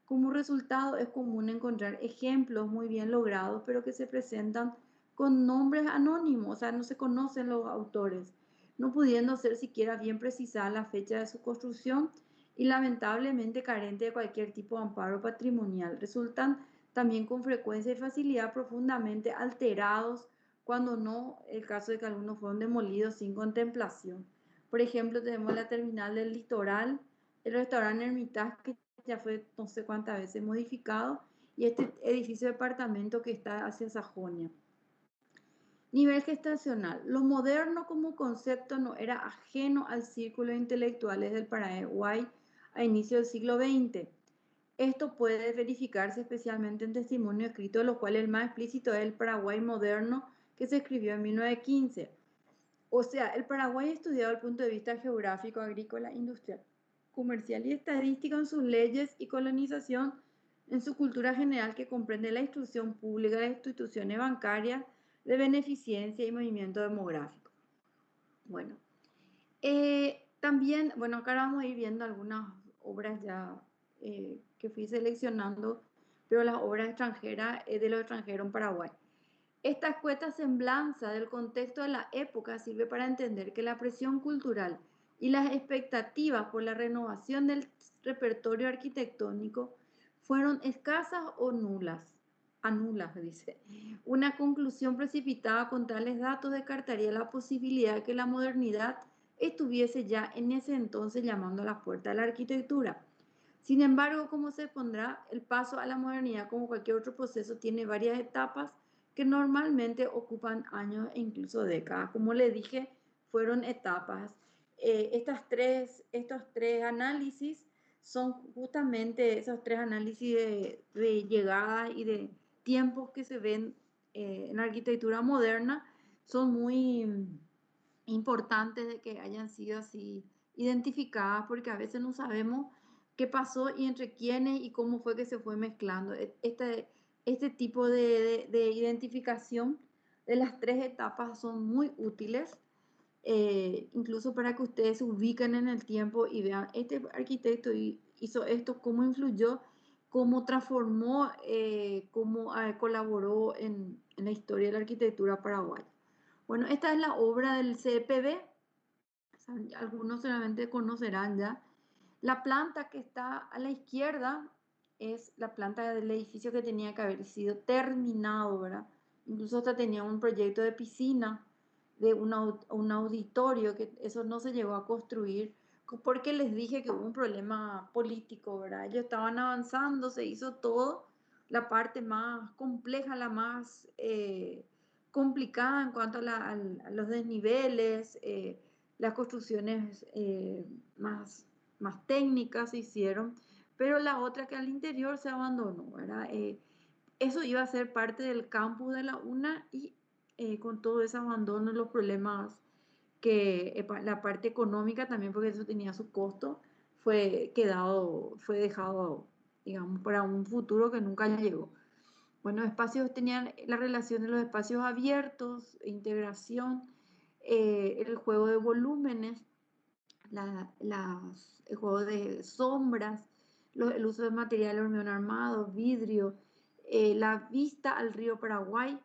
Como resultado, es común encontrar ejemplos muy bien logrados, pero que se presentan con nombres anónimos, o sea, no se conocen los autores, no pudiendo ser siquiera bien precisada la fecha de su construcción y lamentablemente carente de cualquier tipo de amparo patrimonial. Resultan también con frecuencia y facilidad profundamente alterados, cuando no el caso de que algunos fueron demolidos sin contemplación. Por ejemplo, tenemos la terminal del Litoral, el restaurante Hermitage, que ya fue no sé cuántas veces modificado, y este edificio de departamento que está hacia Sajonia. Nivel gestacional. Lo moderno como concepto no era ajeno al círculo de intelectuales del Paraguay a inicio del siglo XX. Esto puede verificarse especialmente en testimonios escritos, de los cuales el más explícito es el Paraguay moderno, que se escribió en 1915. O sea, el Paraguay estudiado desde el punto de vista geográfico, agrícola, industrial, comercial y estadístico en sus leyes y colonización, en su cultura general que comprende la instrucción pública, las instituciones bancarias, de beneficencia y movimiento demográfico. Bueno, también, bueno, acá vamos a ir viendo algunas obras ya que fui seleccionando, pero las obras extranjeras de los extranjeros en Paraguay. Esta escueta semblanza del contexto de la época sirve para entender que la presión cultural y las expectativas por la renovación del repertorio arquitectónico fueron escasas o nulas. Anulas, dice. Una conclusión precipitada con tales datos descartaría la posibilidad de que la modernidad estuviese ya en ese entonces llamando a la puerta de la arquitectura. Sin embargo, como se pondrá, el paso a la modernidad, como cualquier otro proceso, tiene varias etapas que normalmente ocupan años e incluso décadas. Como le dije, fueron etapas. estos tres análisis son justamente esos tres análisis de llegada y de tiempos que se ven en la arquitectura moderna, son muy importantes de que hayan sido así identificadas, porque a veces no sabemos qué pasó y entre quiénes y cómo fue que se fue mezclando. Este tipo de identificación de las tres etapas son muy útiles, incluso para que ustedes se ubiquen en el tiempo y vean, este arquitecto hizo esto, cómo influyó, cómo transformó, cómo colaboró en la historia de la arquitectura paraguaya. Bueno, esta es la obra del CPB, algunos seguramente conocerán ya. La planta que está a la izquierda es la planta del edificio que tenía que haber sido terminado, ¿verdad? Incluso hasta tenía un proyecto de piscina, de un auditorio, que eso no se llegó a construir, porque les dije que hubo un problema político, ¿verdad? Ellos estaban avanzando, se hizo todo, la parte más compleja, la más complicada en cuanto a los desniveles, las construcciones más técnicas se hicieron, pero la otra que al interior se abandonó, ¿verdad? Eso iba a ser parte del campus de la UNA y con todo ese abandono, los problemas que la parte económica también, porque eso tenía su costo, fue dejado, digamos, para un futuro que nunca llegó. Bueno, espacios tenían la relación de los espacios abiertos, integración, el juego de volúmenes, el juego de sombras, el uso de material hormigón armado, vidrio, la vista al río Paraguay,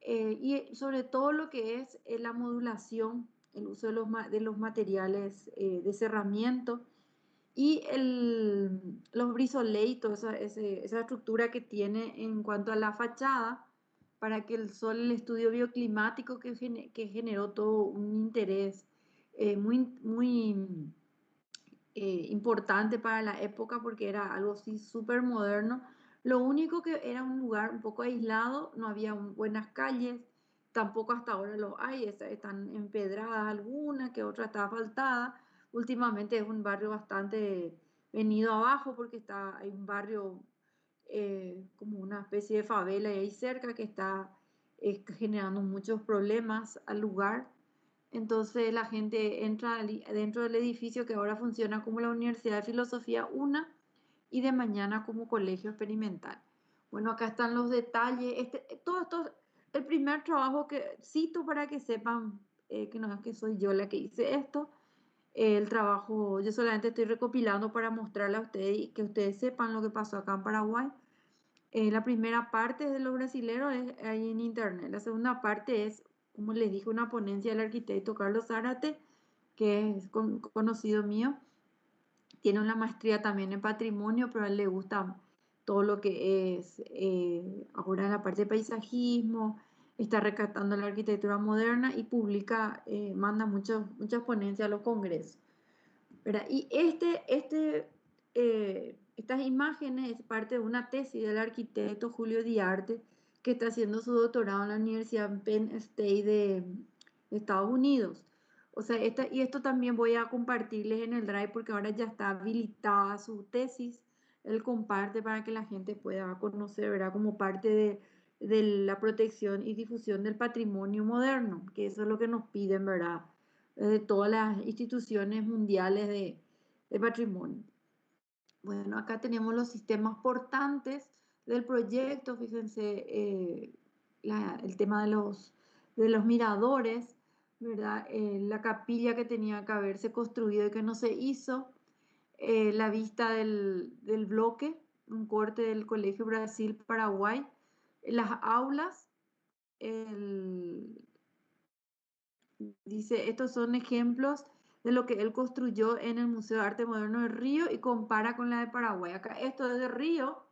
y sobre todo lo que es la modulación, el uso de los materiales de cerramiento y los brisoleitos, esa estructura que tiene en cuanto a la fachada, para que el sol, el estudio bioclimático que generó todo un interés muy importante para la época, porque era algo así súper moderno. Lo único que era un lugar un poco aislado, no había buenas calles, tampoco hasta ahora lo hay, están empedradas algunas, que otra está asfaltada. Últimamente es un barrio bastante venido abajo porque hay un barrio como una especie de favela ahí cerca que está generando muchos problemas al lugar. Entonces la gente entra dentro del edificio que ahora funciona como la Universidad de Filosofía UNA y de mañana como colegio experimental. Bueno, acá están los detalles. Todo esto, el primer trabajo que cito para que sepan que no es que soy yo la que hice esto. El trabajo, yo solamente estoy recopilando para mostrarle a ustedes y que ustedes sepan lo que pasó acá en Paraguay. La primera parte de los brasileros es ahí en internet. La segunda parte es, como les dije, una ponencia del arquitecto Carlos Zárate, que es conocido mío. Tiene una maestría también en patrimonio, pero a él le gusta todo lo que es ahora en la parte de paisajismo, está rescatando la arquitectura moderna y publica, manda muchas ponencias a los congresos, ¿verdad? Y estas imágenes es parte de una tesis del arquitecto Julio Diarte, que está haciendo su doctorado en la Universidad Penn State de Estados Unidos. O sea, y esto también voy a compartirles en el Drive porque ahora ya está habilitada su tesis. Él comparte para que la gente pueda conocer, ¿verdad? Como parte de la protección y difusión del patrimonio moderno, que eso es lo que nos piden, ¿verdad? De todas las instituciones mundiales de patrimonio. Bueno, acá tenemos los sistemas portantes del proyecto, fíjense el tema de los miradores, ¿verdad? La capilla que tenía que haberse construido y que no se hizo, la vista del bloque, un corte del Colegio Brasil-Paraguay, las aulas, el, dice, estos son ejemplos de lo que él construyó en el Museo de Arte Moderno de Río y compara con la de Paraguay. Acá esto es de Río,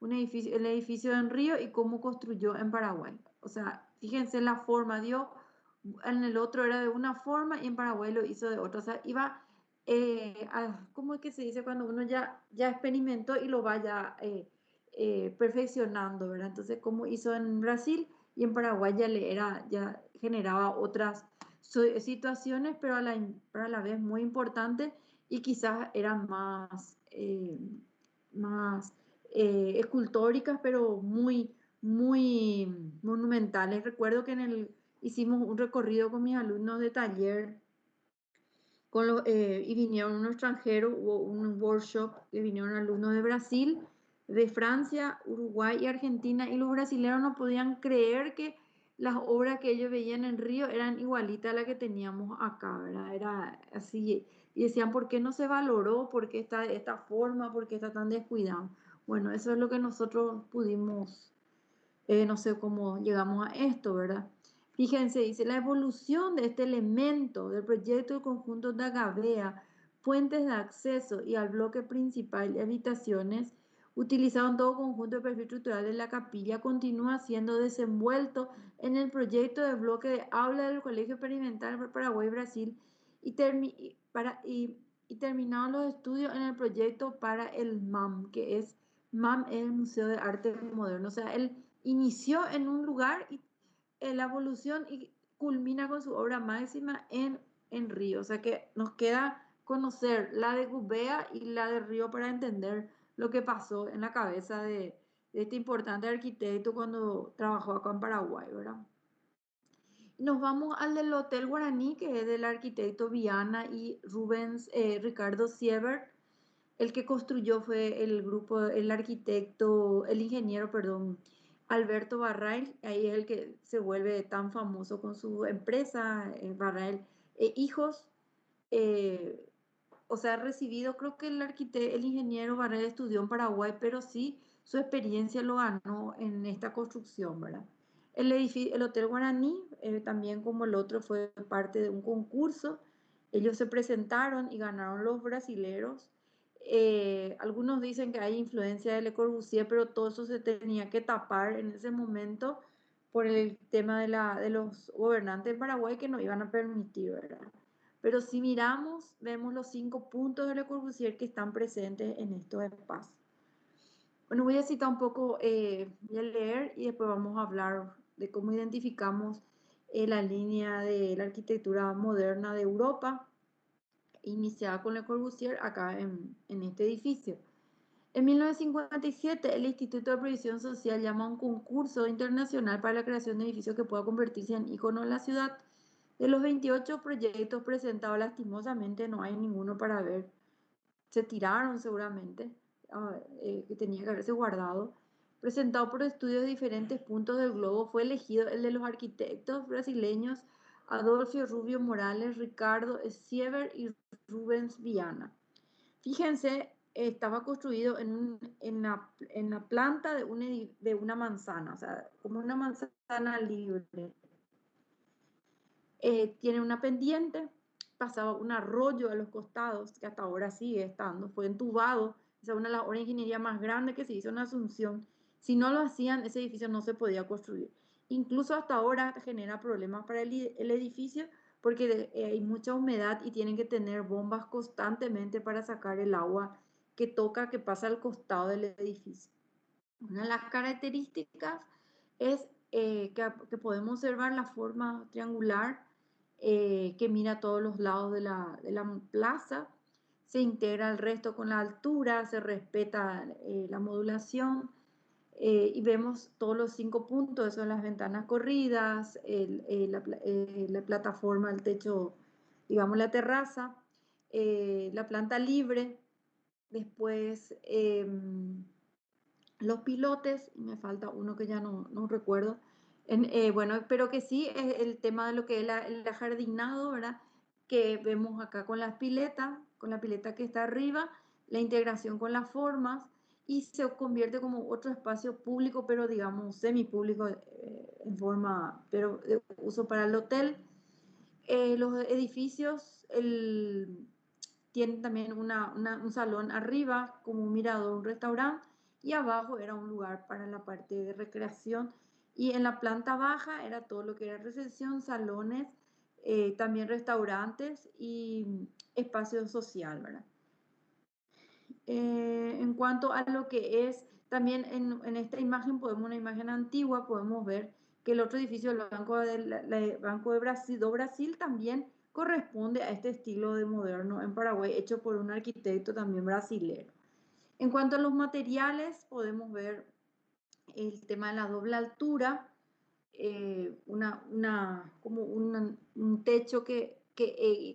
el edificio en Río y cómo construyó en Paraguay. O sea, fíjense la forma, en el otro era de una forma y en Paraguay lo hizo de otra. O sea, iba, ¿cómo es que se dice? Cuando uno ya experimentó y lo vaya perfeccionando, ¿verdad? Entonces, como hizo en Brasil y en Paraguay ya generaba situaciones, pero pero a la vez muy importantes y quizás eran más escultóricas, pero muy monumentales. Recuerdo que hicimos un recorrido con mis alumnos de taller y vinieron unos extranjeros, hubo un workshop que vinieron alumnos de Brasil, de Francia, Uruguay y Argentina, y los brasileños no podían creer que las obras que ellos veían en Río eran igualitas a las que teníamos acá, ¿verdad? Era así, y decían, ¿por qué no se valoró? ¿Por qué está de esta forma? ¿Por qué está tan descuidado? Bueno, eso es lo que nosotros pudimos, no sé cómo llegamos a esto, ¿verdad? Fíjense, dice, la evolución de este elemento del proyecto del conjunto de Agavea, puentes de acceso y al bloque principal de habitaciones, utilizado en todo conjunto de perfil estructural de la capilla, continúa siendo desenvuelto en el proyecto de bloque de aula del Colegio Experimental Paraguay-Brasil y terminaron los estudios en el proyecto para el MAM, que es MAM es el Museo de Arte Moderno. O sea, él inició en un lugar y la evolución y culmina con su obra máxima en Río. O sea que nos queda conocer la de Gubea y la de Río para entender lo que pasó en la cabeza de este importante arquitecto cuando trabajó acá en Paraguay, ¿verdad? Nos vamos al del Hotel Guaraní, que es del arquitecto Viana y Ricardo Siever. El que construyó fue el ingeniero, perdón, Alberto Barrail. Ahí es el que se vuelve tan famoso con su empresa, Barrail Hijos. Eh, o sea, ha recibido, creo que el ingeniero Barrail estudió en Paraguay, pero sí su experiencia lo ganó en esta construcción, ¿verdad? El Hotel Guaraní, también como el otro, fue parte de un concurso. Ellos se presentaron y ganaron los brasileros. Algunos dicen que hay influencia de Le Corbusier, pero todo eso se tenía que tapar en ese momento por el tema de los gobernantes de Paraguay que no iban a permitir, ¿verdad? Pero si miramos, vemos los 5 puntos de Le Corbusier que están presentes en estos espacios. Bueno, voy a citar un poco, voy a leer y después vamos a hablar de cómo identificamos la línea de la arquitectura moderna de Europa, iniciada con Le Corbusier acá en este edificio. En 1957, el Instituto de Previsión Social llama a un concurso internacional para la creación de edificios que pueda convertirse en ícono de la ciudad. De los 28 proyectos presentados, lastimosamente no hay ninguno para ver. Se tiraron seguramente, que tenía que haberse guardado. Presentado por estudios de diferentes puntos del globo, fue elegido el de los arquitectos brasileños Adolfo Rubio Morales, Ricardo Siever y Rubens Viana. Fíjense, estaba construido en la planta de una manzana, o sea, como una manzana libre. Tiene una pendiente, pasaba un arroyo a los costados, que hasta ahora sigue estando, fue entubado. Esa es una de las obras de ingeniería más grandes que se hizo en Asunción. Si no lo hacían, ese edificio no se podía construir. Incluso hasta ahora genera problemas para el edificio porque hay mucha humedad y tienen que tener bombas constantemente para sacar el agua que toca, que pasa al costado del edificio. Una de las características es que podemos observar la forma triangular que mira a todos los lados de la plaza, se integra el resto con la altura, se respeta la modulación y vemos todos los 5 puntos, eso son las ventanas corridas, la plataforma, el techo, digamos la terraza, la planta libre, después los pilotes, y me falta uno que ya no recuerdo. Bueno, pero que sí es el tema de lo que es el ajardinado, ¿verdad? Que vemos acá con la pileta que está arriba, la integración con las formas y se convierte como otro espacio público, pero digamos semipúblico en forma, pero de uso para el hotel. Los edificios tienen también un salón arriba, como un mirador, un restaurante, y abajo era un lugar para la parte de recreación. Y en la planta baja era todo lo que era recepción, salones, también restaurantes y espacio social, ¿verdad? En cuanto a lo que es, también en esta imagen, una imagen antigua, podemos ver que el otro edificio del Banco de Brasil, do Brasil también corresponde a este estilo de moderno en Paraguay, hecho por un arquitecto también brasilero. En cuanto a los materiales, podemos ver el tema de la doble altura, como un techo que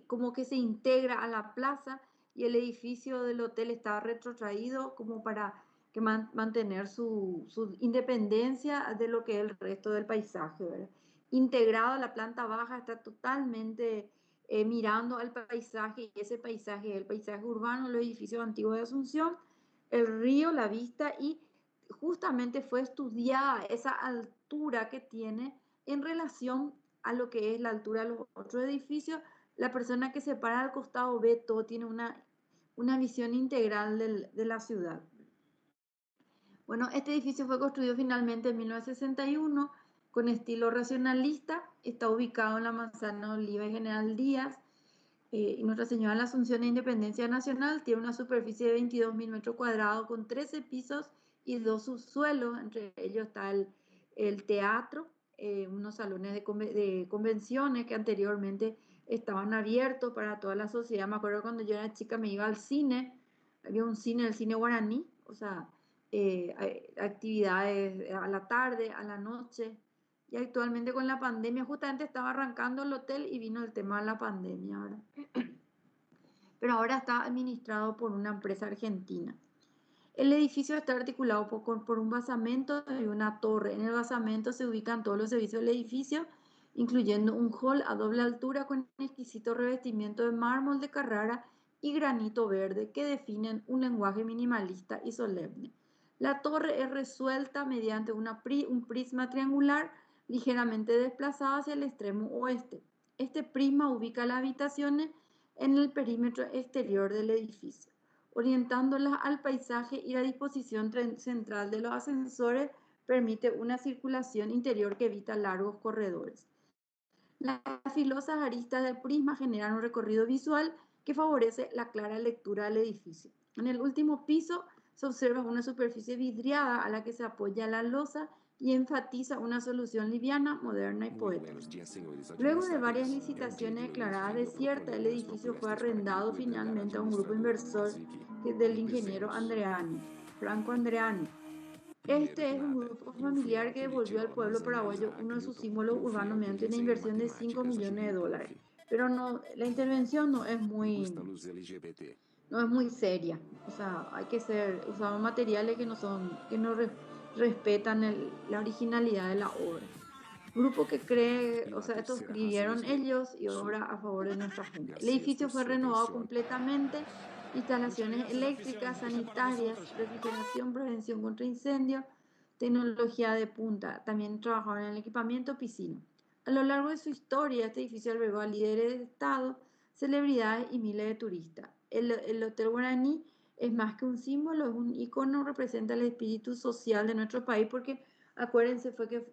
como que se integra a la plaza, y el edificio del hotel está retrotraído como para mantener su independencia de lo que es el resto del paisaje, ¿verdad? Integrado a la planta baja, está totalmente mirando al paisaje, y ese paisaje es el paisaje urbano, los edificios antiguos de Asunción, el río, la vista, y justamente fue estudiada esa altura que tiene en relación a lo que es la altura de los otros edificios. La persona que se para al costado ve todo, tiene una visión integral de la ciudad. Bueno, este edificio fue construido finalmente en 1961 con estilo racionalista. Está ubicado en la Manzana Oliva y General Díaz. Y Nuestra Señora de la Asunción e Independencia Nacional tiene una superficie de 22.000 metros cuadrados con 13 pisos y 2 subsuelos. Entre ellos está el teatro, unos salones de convenciones que anteriormente estaban abiertos para toda la sociedad. Me acuerdo cuando yo era chica me iba al cine, había un cine, el cine guaraní, o sea, actividades a la tarde, a la noche. Y actualmente con la pandemia, justamente estaba arrancando el hotel y vino el tema de la pandemia, ¿verdad? Pero ahora está administrado por una empresa argentina. El edificio está articulado por un basamento y una torre. En el basamento se ubican todos los servicios del edificio, incluyendo un hall a doble altura con exquisito revestimiento de mármol de Carrara y granito verde que definen un lenguaje minimalista y solemne. La torre es resuelta mediante un prisma triangular ligeramente desplazado hacia el extremo oeste. Este prisma ubica las habitaciones en el perímetro exterior del edificio, orientándolas al paisaje, y la disposición central de los ascensores permite una circulación interior que evita largos corredores. Las filosas aristas del prisma generan un recorrido visual que favorece la clara lectura del edificio. En el último piso se observa una superficie vidriada a la que se apoya la losa y enfatiza una solución liviana, moderna y poética. Luego de varias licitaciones declaradas desiertas, el edificio fue arrendado finalmente a un grupo inversor del ingeniero Andreani, Franco Andreani. Este es un grupo familiar que devolvió al pueblo paraguayo uno de sus símbolos urbanos mediante una inversión de 5 millones de dólares. Pero no, la intervención no es muy seria. O sea, hay que usar materiales que no respetan la originalidad de la obra. Grupo que cree, o sea, estos escribieron ellos y obra a favor de nuestra gente. El edificio fue renovado completamente, instalaciones eléctricas, sanitarias, refrigeración, prevención contra incendios, tecnología de punta. También trabajaron en el equipamiento piscina. A lo largo de su historia, este edificio albergó a líderes de Estado, celebridades y miles de turistas. El Hotel Guaraní es más que un símbolo, es un icono, representa el espíritu social de nuestro país, porque acuérdense, fue que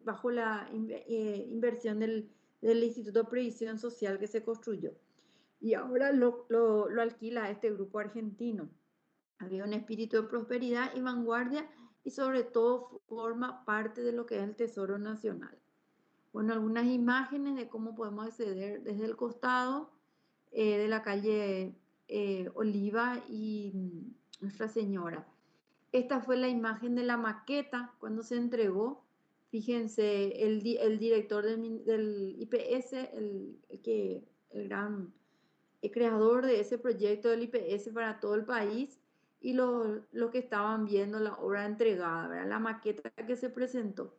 bajo la inversión del Instituto de Previsión Social que se construyó. Y ahora lo alquila este grupo argentino. Había un espíritu de prosperidad y vanguardia, y sobre todo forma parte de lo que es el Tesoro Nacional. Bueno, algunas imágenes de cómo podemos acceder desde el costado de la calle Oliva y Nuestra Señora. Esta fue la imagen de la maqueta cuando se entregó. Fíjense, el director del IPS, el gran creador de ese proyecto del IPS para todo el país, y los que estaban viendo la obra entregada, ¿verdad? La maqueta que se presentó.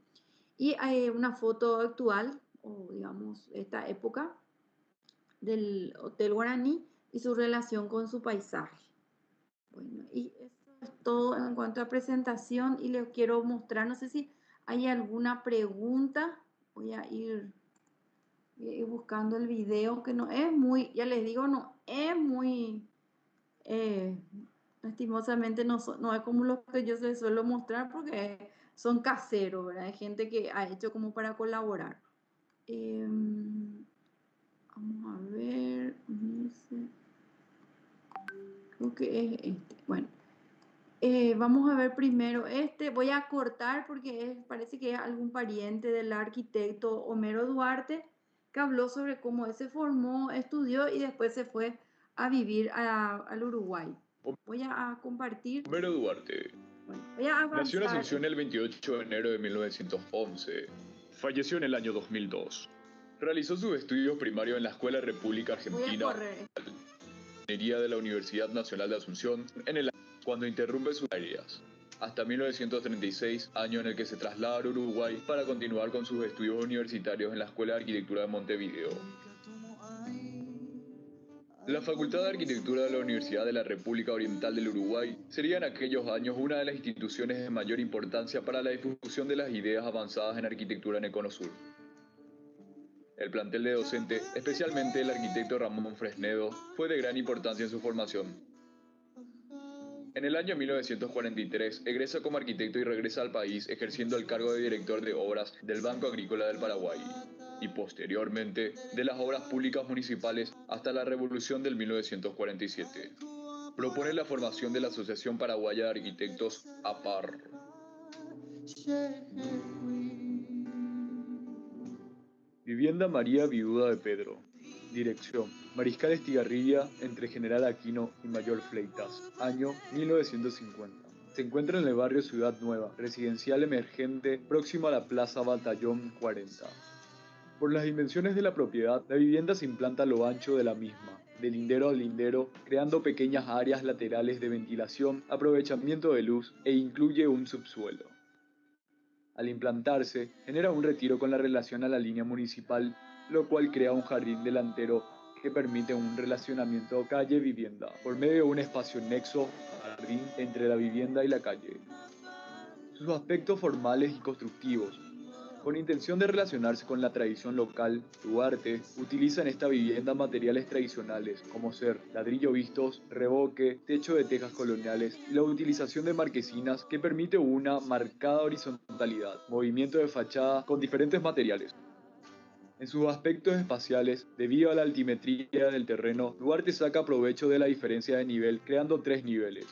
Y hay una foto actual, o digamos, esta época, del Hotel Guaraní y su relación con su paisaje. Bueno, y eso es todo en cuanto a presentación, y les quiero mostrar, no sé si hay alguna pregunta. Voy a ir buscando el video, que no es muy, ya les digo, no es muy, eh, lastimosamente no es como los que yo les suelo mostrar, porque son caseros, ¿verdad? Hay gente que ha hecho como para colaborar. Vamos a ver, creo que es este. Bueno. Vamos a ver primero este. Voy a cortar porque parece que es algún pariente del arquitecto Homero Duarte que habló sobre cómo él se formó, estudió y después se fue a vivir al Uruguay. Voy a compartir. Homero Duarte Bueno, voy a nació en avanzar. Asunción el 28 de enero de 1911. Falleció en el año 2002. Realizó sus estudios primarios en la Escuela República Voy a Argentina correr. de Ingeniería de la Universidad Nacional de Asunción en el año cuando interrumpe sus áreas, hasta 1936, año en el que se traslada a Uruguay para continuar con sus estudios universitarios en la Escuela de Arquitectura de Montevideo. La Facultad de Arquitectura de la Universidad de la República Oriental del Uruguay sería en aquellos años una de las instituciones de mayor importancia para la difusión de las ideas avanzadas en arquitectura en el Cono Sur. El plantel de docente, especialmente el arquitecto Ramón Fresnedo, fue de gran importancia en su formación. En el año 1943 egresa como arquitecto y regresa al país ejerciendo el cargo de director de obras del Banco Agrícola del Paraguay y posteriormente de las obras públicas municipales hasta la Revolución del 1947. Propone la formación de la Asociación Paraguaya de Arquitectos, APAR. Vivienda María Viuda de Pedro. Dirección: Mariscal Estigarribia, entre General Aquino y Mayor Fleitas. Año 1950. Se encuentra en el barrio Ciudad Nueva, residencial emergente, próximo a la Plaza Batallón 40. Por las dimensiones de la propiedad, la vivienda se implanta a lo ancho de la misma, de lindero a lindero, creando pequeñas áreas laterales de ventilación, aprovechamiento de luz e incluye un subsuelo. Al implantarse, genera un retiro con la relación a la línea municipal, lo cual crea un jardín delantero que permite un relacionamiento calle-vivienda, por medio de un espacio nexo, jardín, entre la vivienda y la calle. Sus aspectos formales y constructivos. Con intención de relacionarse con la tradición local, Duarte utiliza en esta vivienda materiales tradicionales como ser ladrillo vistos, revoque, techo de tejas coloniales y la utilización de marquesinas que permite una marcada horizontalidad, movimiento de fachada con diferentes materiales. En sus aspectos espaciales, debido a la altimetría del terreno, Duarte saca provecho de la diferencia de nivel creando 3 niveles.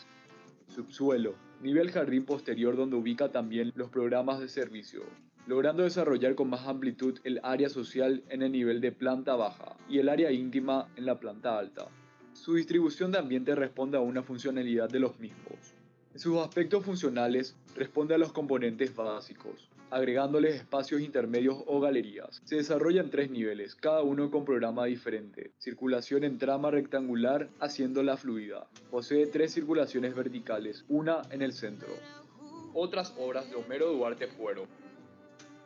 Subsuelo, nivel jardín posterior donde ubica también los programas de servicio, logrando desarrollar con más amplitud el área social en el nivel de planta baja y el área íntima en la planta alta. Su distribución de ambiente responde a una funcionalidad de los mismos. En sus aspectos funcionales, responde a los componentes básicos, agregándoles espacios intermedios o galerías. Se desarrolla en 3 niveles, cada uno con programa diferente. Circulación en trama rectangular, haciéndola fluida. Posee 3 circulaciones verticales, una en el centro. Otras obras de Homero Duarte fueron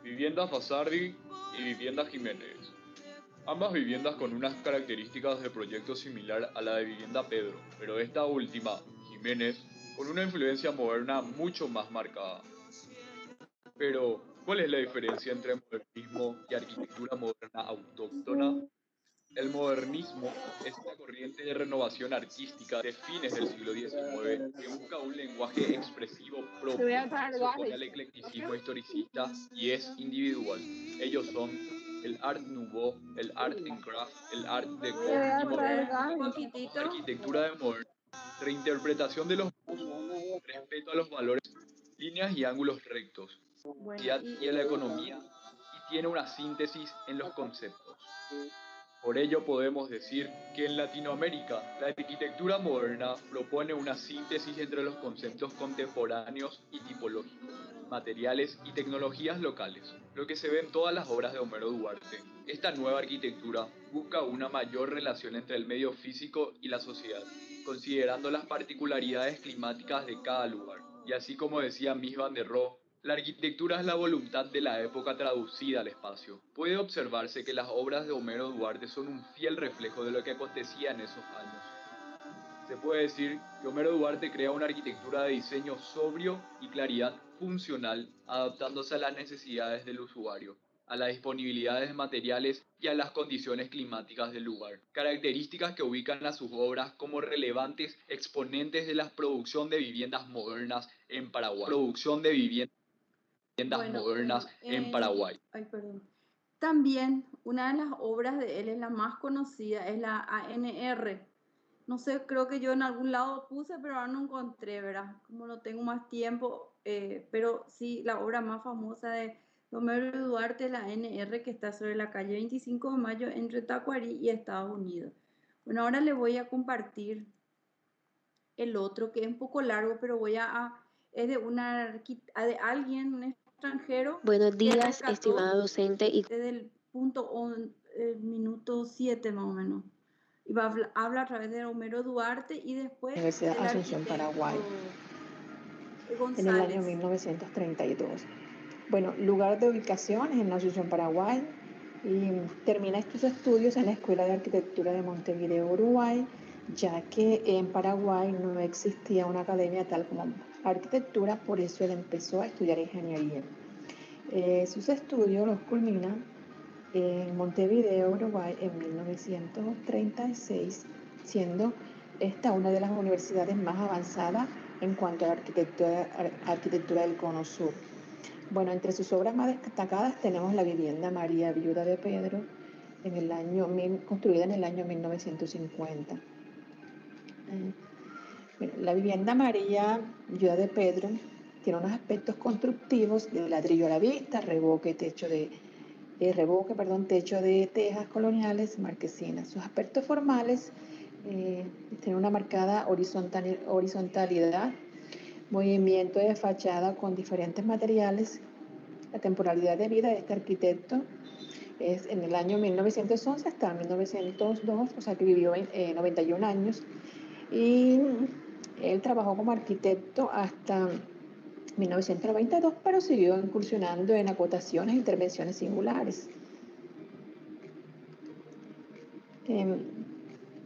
Vivienda Fasardi y Vivienda Jiménez. Ambas viviendas con unas características de proyecto similar a la de Vivienda Pedro, pero esta última, Jiménez, con una influencia moderna mucho más marcada. Pero, ¿cuál es la diferencia entre modernismo y arquitectura moderna autóctona? El modernismo es una corriente de renovación artística de fines del siglo XIX que busca un lenguaje expresivo propio, se opone al eclecticismo historicista y es individual. Ellos son el Art Nouveau, el Art en Craft, el Art Deco y modernismo. Un poquitito. Arquitectura de moderno, reinterpretación de los usos, respeto a los valores, líneas y ángulos rectos, Bueno, y a la economía, y tiene una síntesis en los conceptos. Por ello podemos decir que en Latinoamérica la arquitectura moderna propone una síntesis entre los conceptos contemporáneos y tipológicos, materiales y tecnologías locales, lo que se ve en todas las obras de Homero Duarte. Esta nueva arquitectura busca una mayor relación entre el medio físico y la sociedad, considerando las particularidades climáticas de cada lugar. Y así como decía Mies van der Rohe, la arquitectura es la voluntad de la época traducida al espacio. Puede observarse que las obras de Homero Duarte son un fiel reflejo de lo que acontecía en esos años. Se puede decir que Homero Duarte crea una arquitectura de diseño sobrio y claridad funcional, adaptándose a las necesidades del usuario, a las disponibilidades de materiales y a las condiciones climáticas del lugar. Características que ubican a sus obras como relevantes exponentes de la producción de viviendas modernas en Paraguay. En Paraguay. Ay, perdón. También una de las obras de él es la más conocida, es la ANR, no sé, creo que yo en algún lado puse, pero ahora no encontré, ¿verdad? Como no tengo más tiempo, pero sí, la obra más famosa de Homero Duarte, la NR, que está sobre la calle 25 de Mayo entre Tacuarí y Estados Unidos. Bueno, ahora le voy a compartir el otro, que es un poco largo, pero es de, de alguien, un extranjero, Buenos que días, rescató estimada docente y desde el minuto 7 más o menos. Y habla a través de Homero Duarte y después Universidad del Asunción, arquitecto Paraguay, en el año González. 1932. Bueno, lugar de ubicación es en Asunción, Paraguay, y termina sus estudios en la Escuela de Arquitectura de Montevideo, Uruguay, ya que en Paraguay no existía una academia tal como arquitectura, por eso él empezó a estudiar ingeniería. Sus estudios los culmina en Montevideo, Uruguay, en 1936, siendo esta una de las universidades más avanzadas en cuanto a la arquitectura del Cono Sur. Bueno, entre sus obras más destacadas tenemos la vivienda María Viuda de Pedro, construida en el año 1950. Bueno, la vivienda María Viuda de Pedro tiene unos aspectos constructivos de ladrillo a la vista, techo de tejas coloniales, marquesinas. Sus aspectos formales tienen una marcada horizontalidad, movimiento de fachada con diferentes materiales. La temporalidad de vida de este arquitecto es en el año 1911 hasta 1902, o sea que vivió 91 años. Y él trabajó como arquitecto hasta 1992, pero siguió incursionando en acotaciones e intervenciones singulares.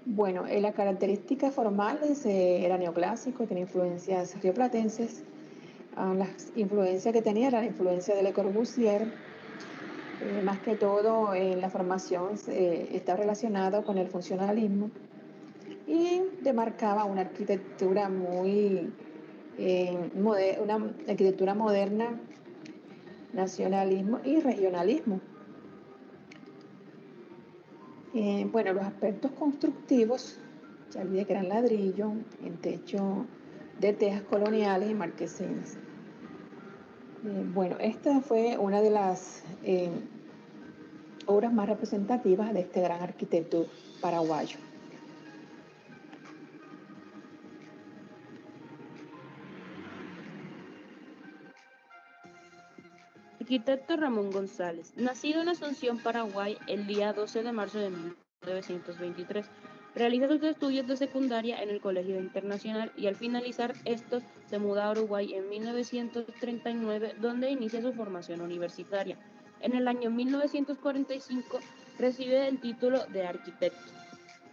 Bueno, la característica formal era neoclásico, tenía influencias rioplatenses. Las influencias que tenía era la influencia de Le Corbusier. Más que todo en la formación está relacionado con el funcionalismo y demarcaba una arquitectura una arquitectura moderna, nacionalismo y regionalismo. Bueno, los aspectos constructivos, ya olvidé que eran ladrillo, en techo de tejas coloniales y marquesinas. Bueno, esta fue una de las obras más representativas de este gran arquitecto paraguayo. arquitecto Ramón González, nacido en Asunción, Paraguay, el día 12 de marzo de 1923. Realiza sus estudios de secundaria en el Colegio Internacional y al finalizar estos se muda a Uruguay en 1939, donde inicia su formación universitaria. En el año 1945 recibe el título de arquitecto.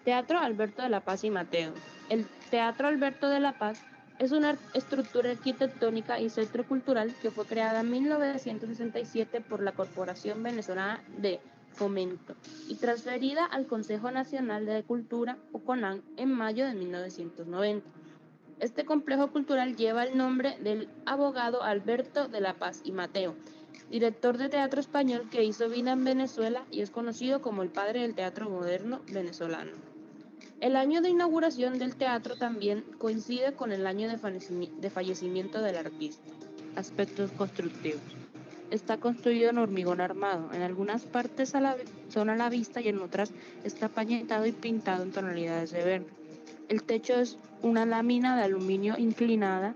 Teatro Alberto de la Paz y Mateo. El Teatro Alberto de la Paz es una estructura arquitectónica y centro cultural que fue creada en 1967 por la Corporación Venezolana de Fomento y transferida al Consejo Nacional de Cultura, o CONAN, en mayo de 1990. Este complejo cultural lleva el nombre del abogado Alberto de la Paz y Mateo, director de teatro español que hizo vida en Venezuela y es conocido como el padre del teatro moderno venezolano. El año de inauguración del teatro también coincide con el año de fallecimiento del artista. Aspectos constructivos. Está construido en hormigón armado. En algunas partes son a la vista y en otras está pañetado y pintado en tonalidades de verde. El techo es una lámina de aluminio inclinada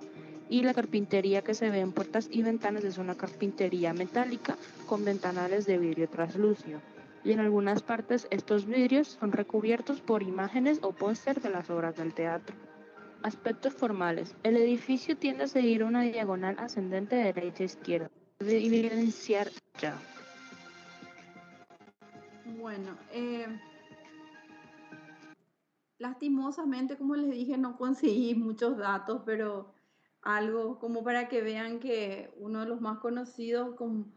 y la carpintería que se ve en puertas y ventanas es una carpintería metálica con ventanales de vidrio translúcido. Y en algunas partes estos vidrios son recubiertos por imágenes o póster de las obras del teatro. Aspectos formales. El edificio tiende a seguir una diagonal ascendente de derecha a izquierda. Debe evidenciar ya. Bueno, lastimosamente, como les dije, no conseguí muchos datos, pero algo como para que vean que uno de los más conocidos con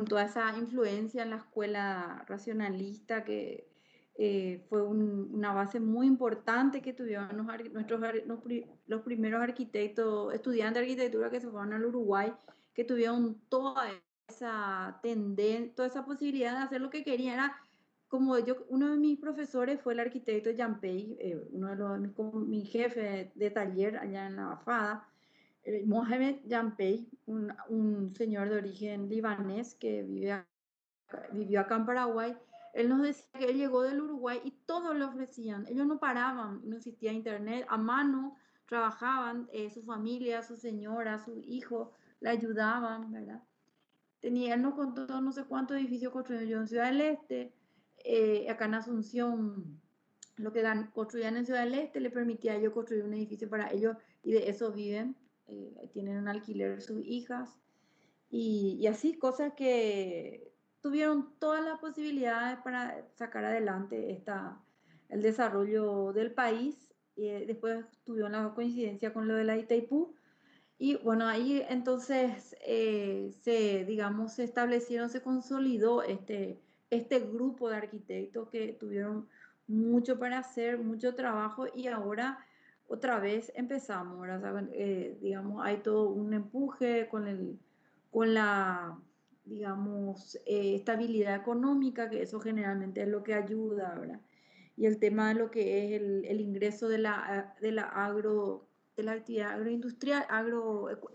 toda esa influencia en la escuela racionalista, que fue una base muy importante que tuvieron los primeros arquitectos, estudiantes de arquitectura que se fueron al Uruguay, que tuvieron toda esa tendencia, toda esa posibilidad de hacer lo que querían, era como uno de mis profesores fue el arquitecto Jan Pei, uno de los, mi jefe de taller allá en la FADA, Mohamed Jan Pei, un señor de origen libanés que vivió acá en Paraguay. Él nos decía que él llegó del Uruguay y todo le ofrecían. Ellos no paraban, no existía internet, a mano trabajaban, su familia, su señora, su hijo, le ayudaban, ¿verdad? Él nos contó no sé cuántos edificios construyó yo en Ciudad del Este, acá en Asunción, lo que construían en Ciudad del Este le permitía a ellos construir un edificio para ellos y de eso viven, tienen un alquiler sus hijas y así cosas que tuvieron todas las posibilidades para sacar adelante el desarrollo del país. Y después tuvieron la coincidencia con lo de la Itaipú y bueno, ahí entonces digamos, se establecieron, se consolidó este grupo de arquitectos que tuvieron mucho para hacer, mucho trabajo y ahora otra vez empezamos, ¿verdad? O sea, digamos, hay todo un empuje con la, digamos, estabilidad económica, que eso generalmente es lo que ayuda, ¿verdad? Y el tema de lo que es el ingreso de la actividad agroindustrial,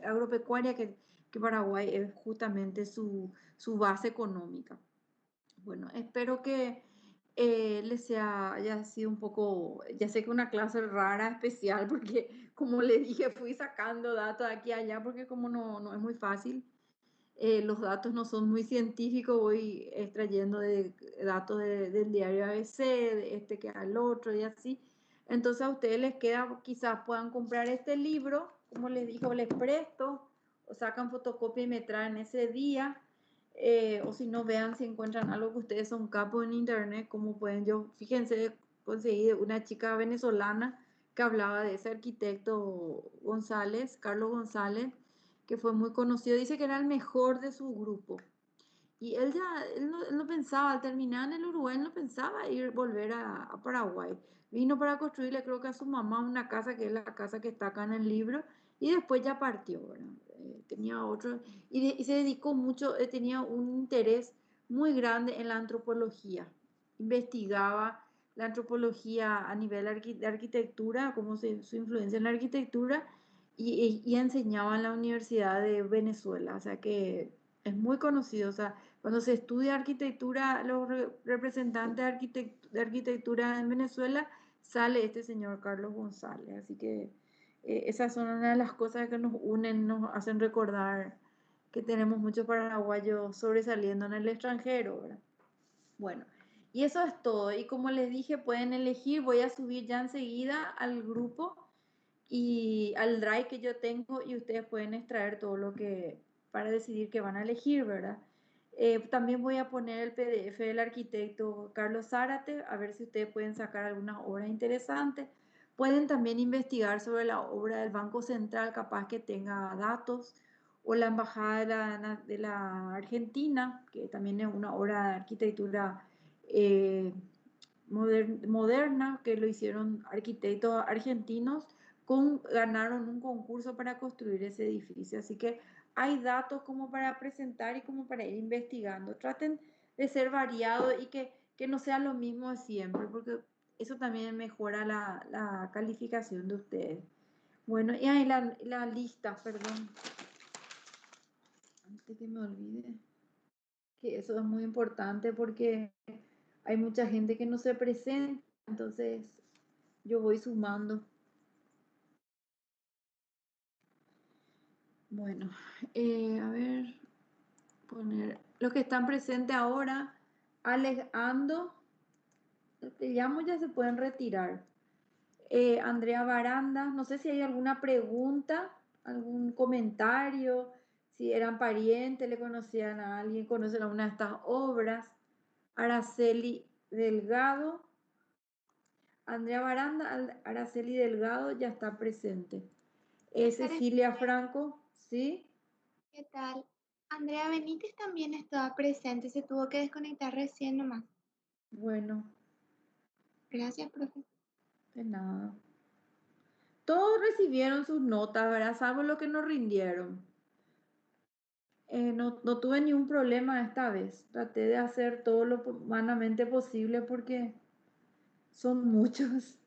agropecuaria, que Paraguay es justamente su base económica. Bueno, espero que haya sido un poco, ya sé que una clase rara, especial, porque como le dije, fui sacando datos de aquí y allá, porque como no es muy fácil, los datos no son muy científicos, voy extrayendo datos del diario ABC, de este que al otro y así. Entonces a ustedes les queda, quizás puedan comprar este libro, como les digo, les presto, o sacan fotocopia y me traen ese día, o si no, vean si encuentran algo que ustedes son capos en internet, como pueden, fíjense, conseguí una chica venezolana que hablaba de ese arquitecto González, Carlos González, que fue muy conocido, dice que era el mejor de su grupo. Y él no pensaba, al terminar en el Uruguay, él no pensaba volver a Paraguay. Vino para construirle, creo que a su mamá, una casa, que es la casa que está acá en el libro, y después ya partió, ¿verdad? Tenía otro, y se dedicó mucho, tenía un interés muy grande en la antropología. Investigaba la antropología a nivel de arquitectura, su influencia en la arquitectura, y enseñaba en la Universidad de Venezuela, o sea que es muy conocido, o sea, cuando se estudia arquitectura, los representantes de arquitectura en Venezuela, sale este señor Carlos González. Así que esas son una de las cosas que nos unen, nos hacen recordar que tenemos muchos paraguayos sobresaliendo en el extranjero, ¿verdad? Bueno, y eso es todo. Y como les dije, pueden elegir, voy a subir ya enseguida al grupo y al drive que yo tengo y ustedes pueden extraer todo lo que para decidir qué van a elegir, ¿verdad? También voy a poner el PDF del arquitecto Carlos Zárate, a ver si ustedes pueden sacar alguna obra interesante. Pueden también investigar sobre la obra del Banco Central, capaz que tenga datos, o la Embajada de la Argentina, que también es una obra de arquitectura eh, moderna, que lo hicieron arquitectos argentinos, ganaron un concurso para construir ese edificio. Así que hay datos como para presentar y como para ir investigando. Traten de ser variados y que no sea lo mismo de siempre, porque eso también mejora la calificación de ustedes. Bueno, y ahí la lista, perdón, antes que me olvide, que eso es muy importante porque hay mucha gente que no se presenta, entonces yo voy sumando. Bueno, a ver, poner los que están presentes ahora, Alejandro, te llamo, ya se pueden retirar. Andrea Baranda, no sé si hay alguna pregunta, algún comentario, si eran parientes, le conocían a alguien, conocen alguna de estas obras. Araceli Delgado, Andrea Baranda, Araceli Delgado ya está presente. Cecilia Franco, ¿sí? ¿Qué tal? Andrea Benítez también estaba presente, se tuvo que desconectar recién nomás. Bueno, Gracias, profe. de nada. Todos recibieron sus notas, ¿verdad? Salvo lo que nos rindieron. no tuve ningún problema esta vez. Traté de hacer todo lo humanamente posible porque son muchos.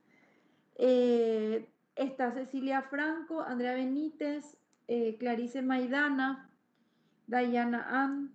Está Cecilia Franco, Andrea Benítez, Clarice Maidana, Diana Ann,